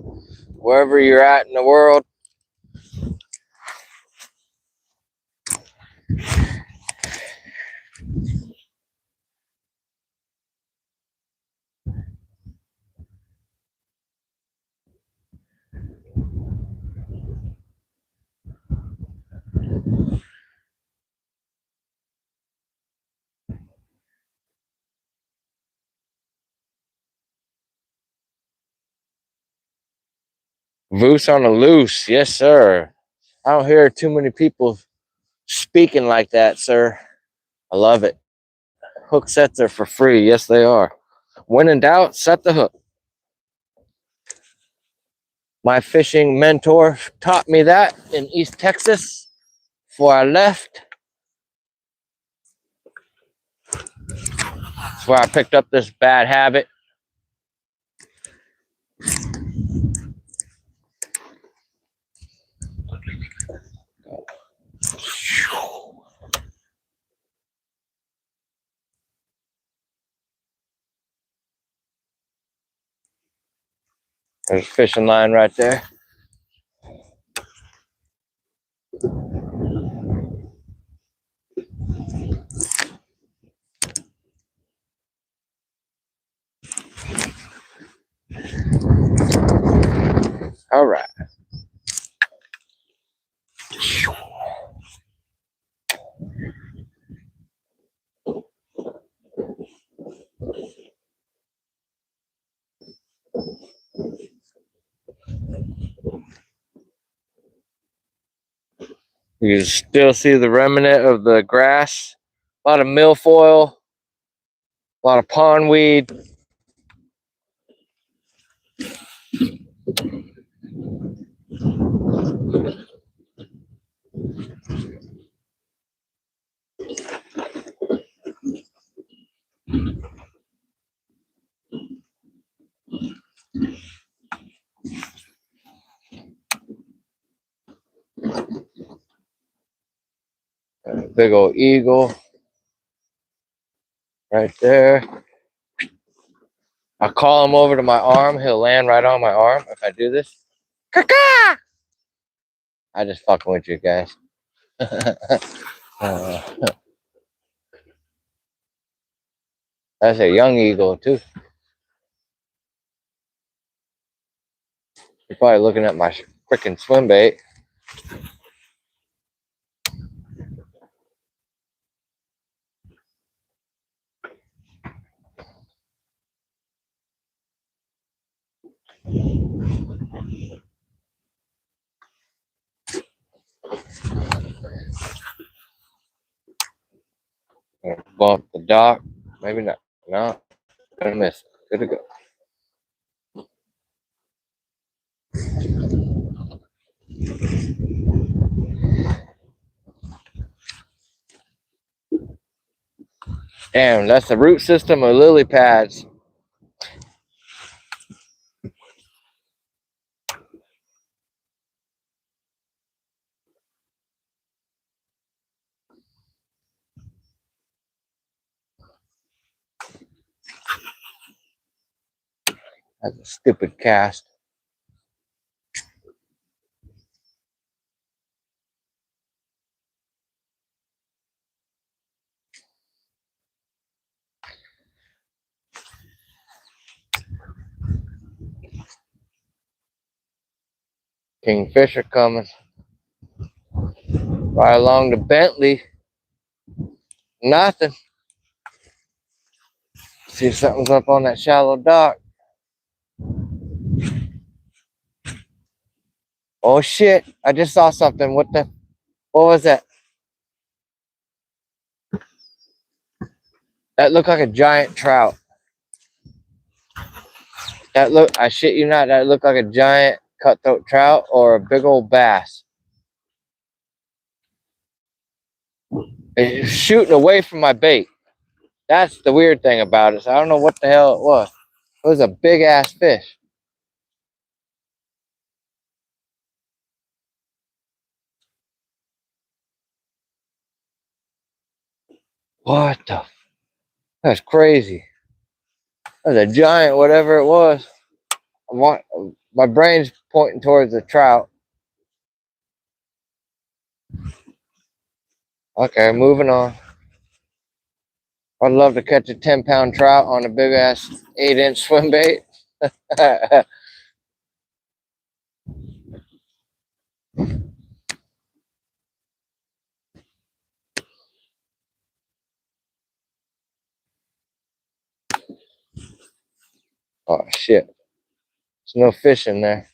wherever you're at in the world. Voos on the loose. Yes, sir. I don't hear too many people speaking like that, sir. I love it. Hook sets are for free. Yes, they are. When in doubt, set the hook. My fishing mentor taught me that in East Texas before I left. That's where I picked up this bad habit. There's a fishing line right there. All right. You can still see the remnant of the grass. A lot of milfoil, a lot of pondweed. Big old eagle right there. I call him over to my arm. He'll land right on my arm if I do this. Caw-caw! I just fucking with you guys. That's a young eagle too. You're probably looking at my freaking swim bait. Bump the dock. Maybe not. No, gonna miss. Good to go. Damn, that's the root system of lily pads. That's a stupid cast. Kingfisher coming. Right along the Bentley. Nothing. See if something's up on that shallow dock. Oh shit, I just saw something. What was that? That looked like a giant trout. I shit you not, that looked like a giant cutthroat trout or a big old bass. It's shooting away from my bait. That's the weird thing about it. So I don't know what the hell it was. It was a big ass fish. What the? That's crazy. That was a giant, whatever it was. My brain's pointing towards the trout. Okay, moving on. I'd love to catch a 10-pound trout on a big ass 8-inch swim bait. Oh shit. There's no fish in there.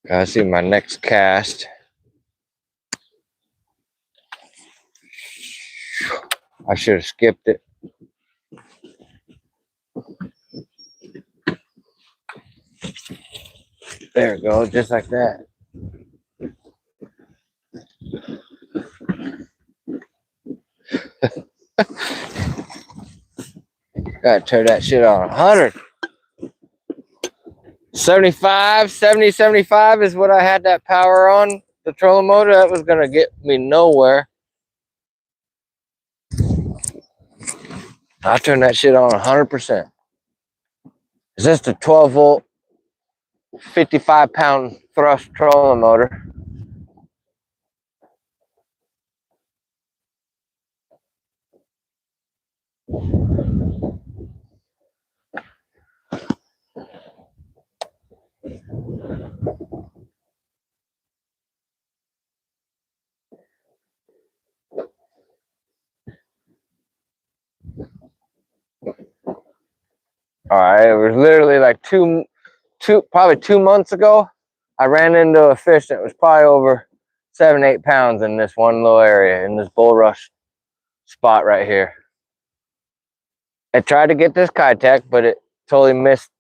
I see my next cast. I should have skipped it. There we go, just like that. Gotta turn that shit on 100. 75, 70, 75 is what I had that power on. The trolling motor, that was gonna get me nowhere. I turned that shit on 100%. Is this the 12 volt, 55-pound thrust trolling motor? All right, it was literally like probably 2 months ago. I ran into a fish that was probably over 7, 8 pounds in this one little area, in this bulrush spot right here. I tried to get this Keitech, but it totally missed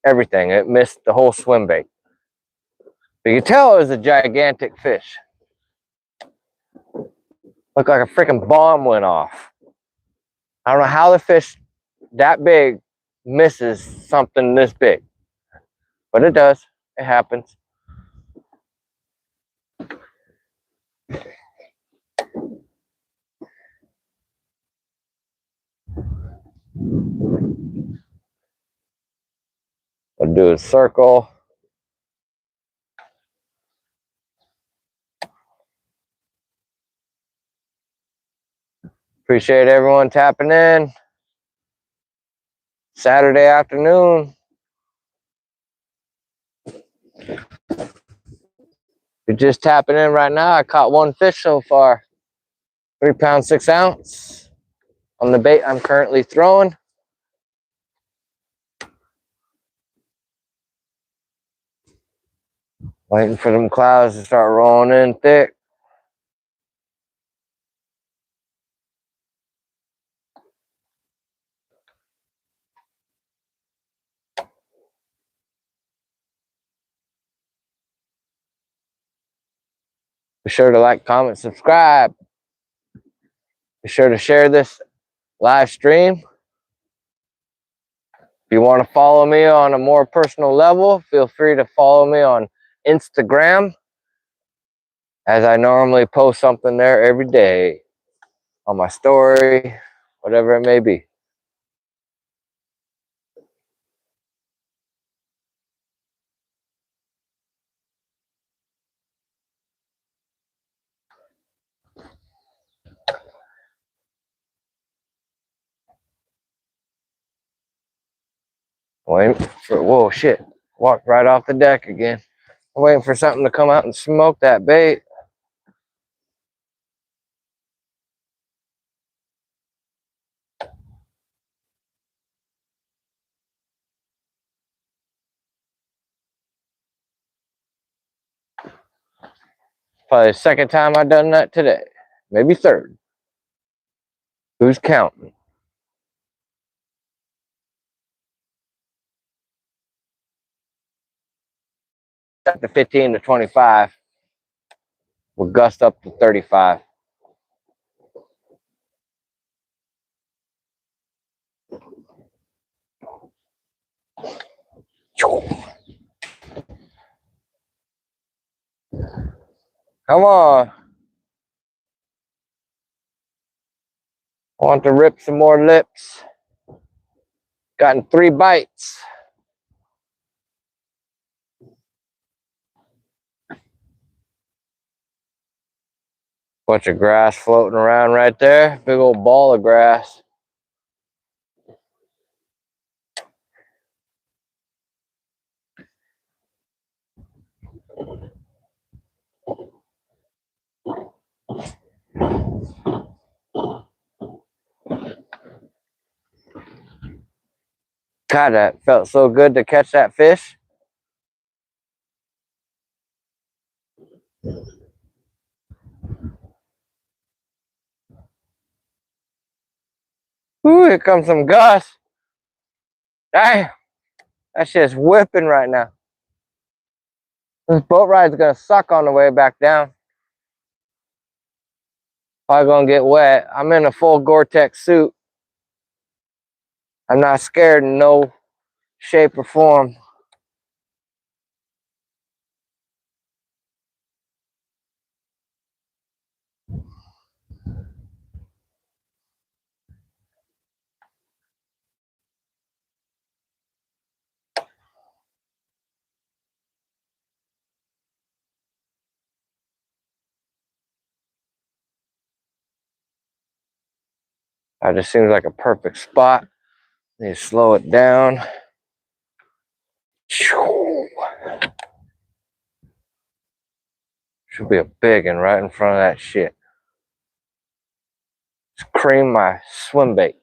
everything. It missed the whole swim bait. But you can tell it was a gigantic fish. Looked like a freaking bomb went off. I don't know how the fish that big misses something this big, but it does. It happens. I'll do a circle. Appreciate everyone tapping in. Saturday afternoon. You're just tapping in right now. I caught one fish so far. 3 pounds, 6 ounce on the bait I'm currently throwing. Waiting for them clouds to start rolling in thick. Be sure to like, comment, subscribe. Be sure to share this live stream. If you want to follow me on a more personal level, feel free to follow me on Instagram as I normally post something there every day on my story, whatever it may be. Waiting for, whoa, shit. Walked right off the deck again. I'm waiting for something to come out and smoke that bait. Probably the second time I've done that today. Maybe third. Who's counting? At the 15 to 25. We'll gust up to 35. Come on. I want to rip some more lips. Gotten 3 bites. Bunch of grass floating around right there. Big old ball of grass. God, that felt so good to catch that fish. Ooh, here comes some gusts. Damn, that shit's whipping right now. This boat ride's gonna suck on the way back down. Probably gonna get wet. I'm in a full Gore-Tex suit. I'm not scared in no shape or form. That just seems like a perfect spot. Need to slow it down. Should be a big one right in front of that shit. Just cream my swim bait.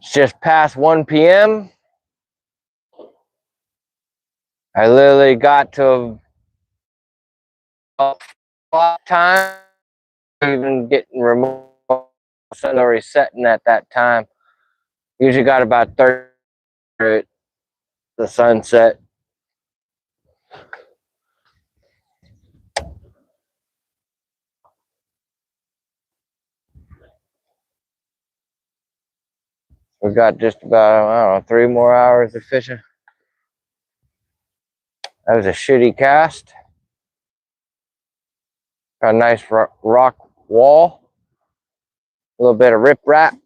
It's just past 1 p.m. I literally got to time, even getting remote. Sun already setting at that time. Usually got about 30 at the sunset. We got just about, I don't know, 3 more hours of fishing. That was a shitty cast. Got a nice rock wall. A little bit of riprap.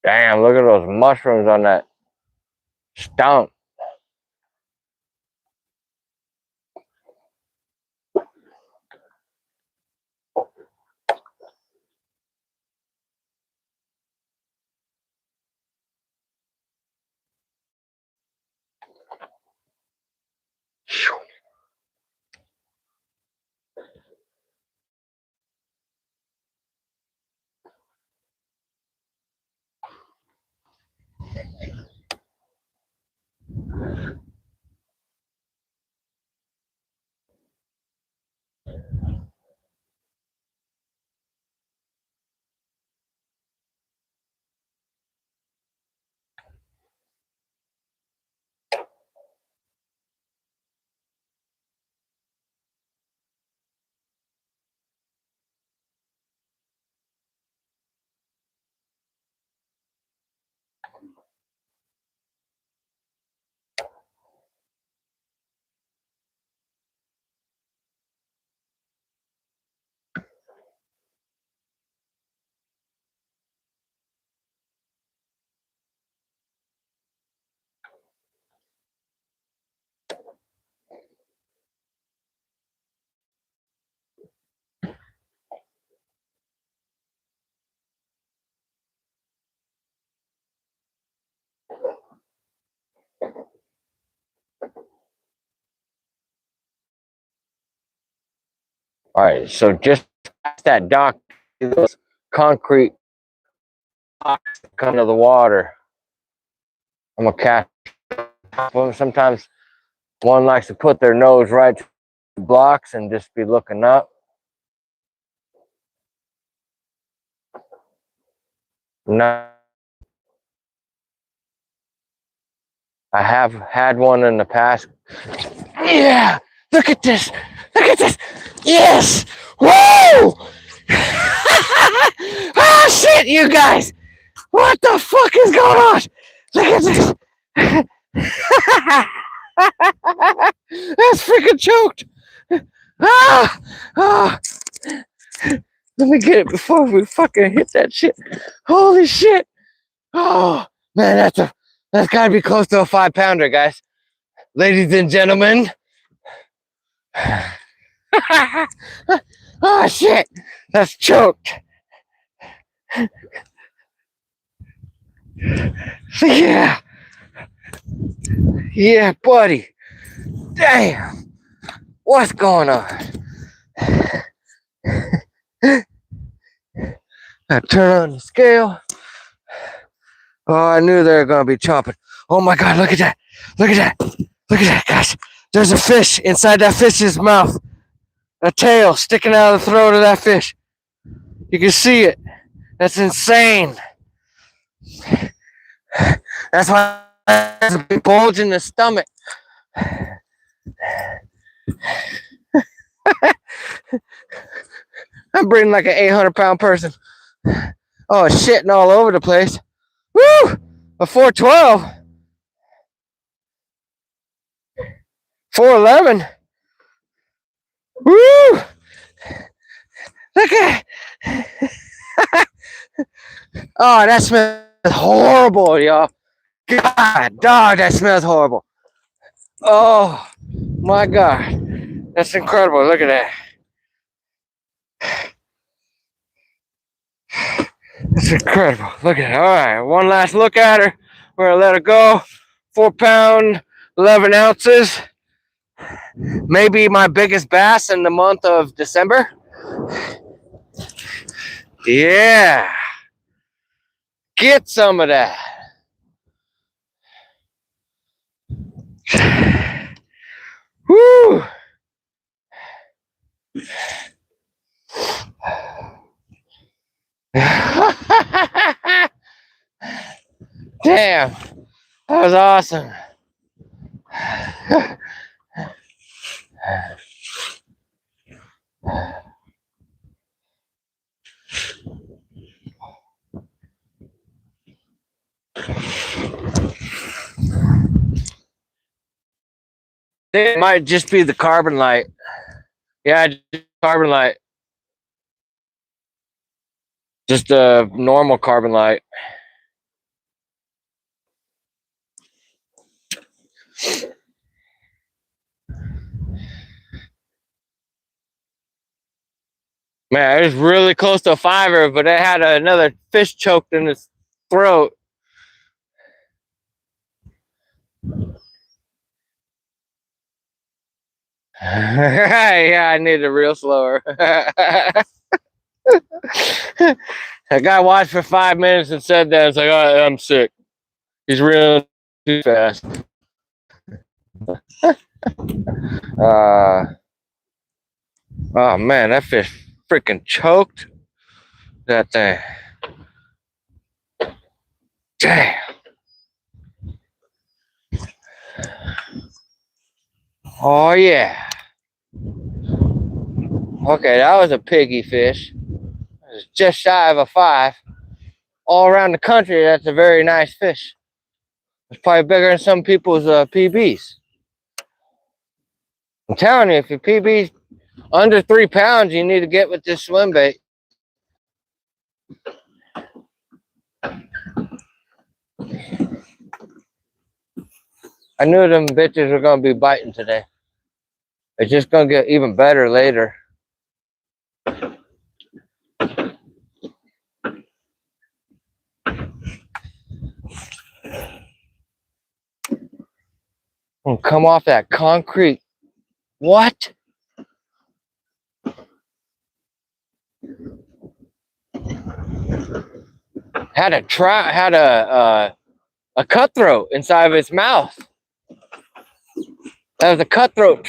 Damn, look at those mushrooms on that stump. All right, so just past that dock, those concrete blocks come to the water. I'm gonna cast. Sometimes one likes to put their nose right to the blocks and just be looking up. No, I have had one in the past. Yeah, look at this. Look at this. Yes. Whoa. Oh shit, you guys. What the fuck is going on? Look at this. That's freaking choked. Ah, ah. Let me get it before we fucking hit that shit. Holy shit. Oh man, that's gotta be close to a 5-pounder, guys. Ladies and gentlemen. Oh shit. That's choked. Yeah. Yeah, buddy. Damn. What's going on? I turn on the scale. Oh, I knew they were going to be chomping. Oh my God, look at that. Look at that. Look at that, guys. There's a fish inside that fish's mouth. A tail sticking out of the throat of that fish. You can see it. That's insane. That's why there's a big bulge in the stomach. I'm breathing like an 800-pound person. Oh, shitting all over the place. Woo! A 412. 411. Woo! Look at Oh, that smells horrible, y'all. God, dog, that smells horrible. Oh, my God. That's incredible. Look at that. That's incredible. Look at it. All right, one last look at her. We're going to let her go. 4 pound, 11 ounces. Maybe my biggest bass in the month of December. Yeah. Get some of that. Woo. Damn. That was awesome. It might just be the carbon light. Yeah, carbon light. Just a normal carbon light. Man, it was really close to a fiver, but it had another fish choked in its throat. Yeah, I need it real slower. That guy watched for 5 minutes and said that. It's like, oh, I'm sick. He's real too fast. Oh man, that fish freaking choked that thing. Damn. Oh yeah. Okay, that was a piggy fish. It was just shy of a 5. All around the country, that's a very nice fish. It's probably bigger than some people's PBs. I'm telling you, if your PB's under 3 pounds, you need to get with this swim bait. I knew them bitches were gonna be biting today. It's just gonna get even better later. Come off that concrete. What? Had a cutthroat inside of its mouth. That was a cutthroat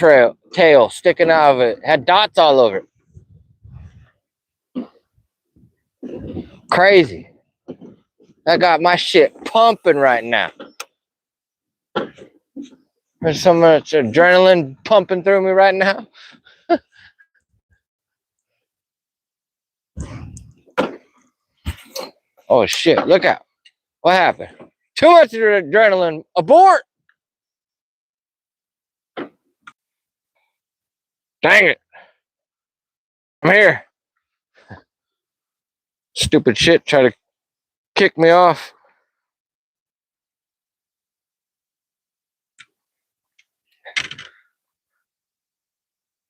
tail sticking out of it. Had dots all over it. Crazy. That got my shit pumping right now. There's so much adrenaline pumping through me right now. Oh shit, look out. What happened? Too much adrenaline. Abort! Dang it. I'm here. Stupid shit try to kick me off.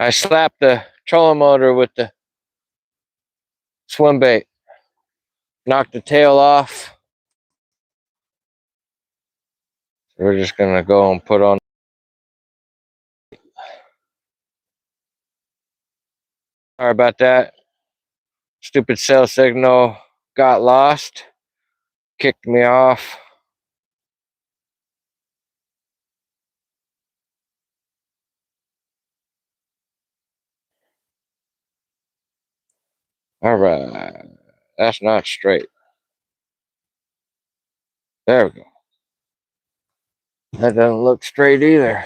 I slapped the trolling motor with the swim bait. Knocked the tail off. We're just gonna go and put on. Sorry about that. Stupid cell signal got lost. Kicked me off. All right. That's not straight. There we go. That doesn't look straight either.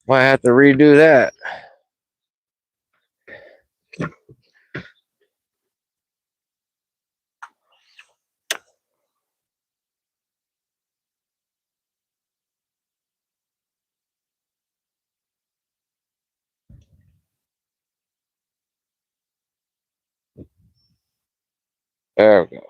Might have to redo that. There we go.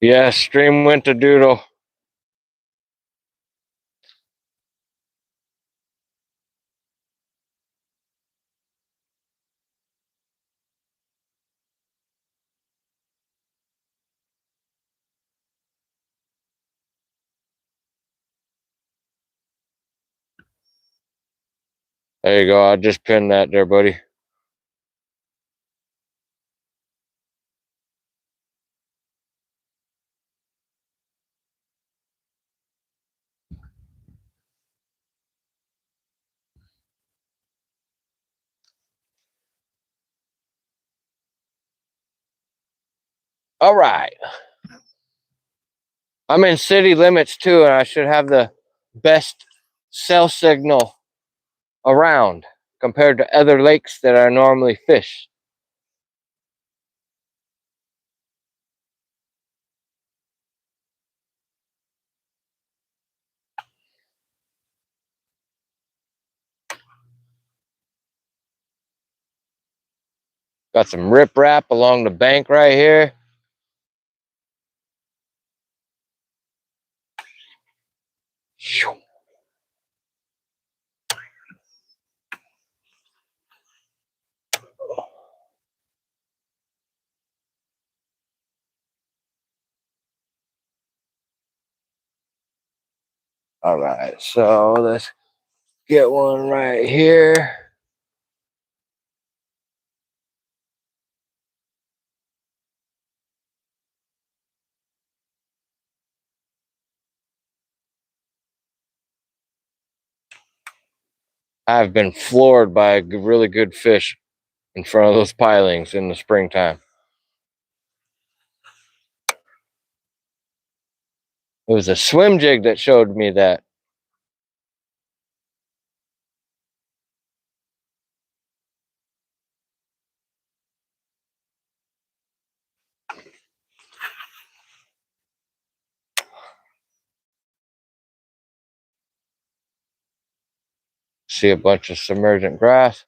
Yes, stream went to doodle. There you go. I just pinned that there, buddy. All right. I'm in city limits too, and I should have the best cell signal around compared to other lakes that I normally fish. Got some riprap along the bank right here. All right, so let's get one right here. I've been floored by a really good fish in front of those pilings in the springtime. It was a swim jig that showed me that. See a bunch of submergent grass.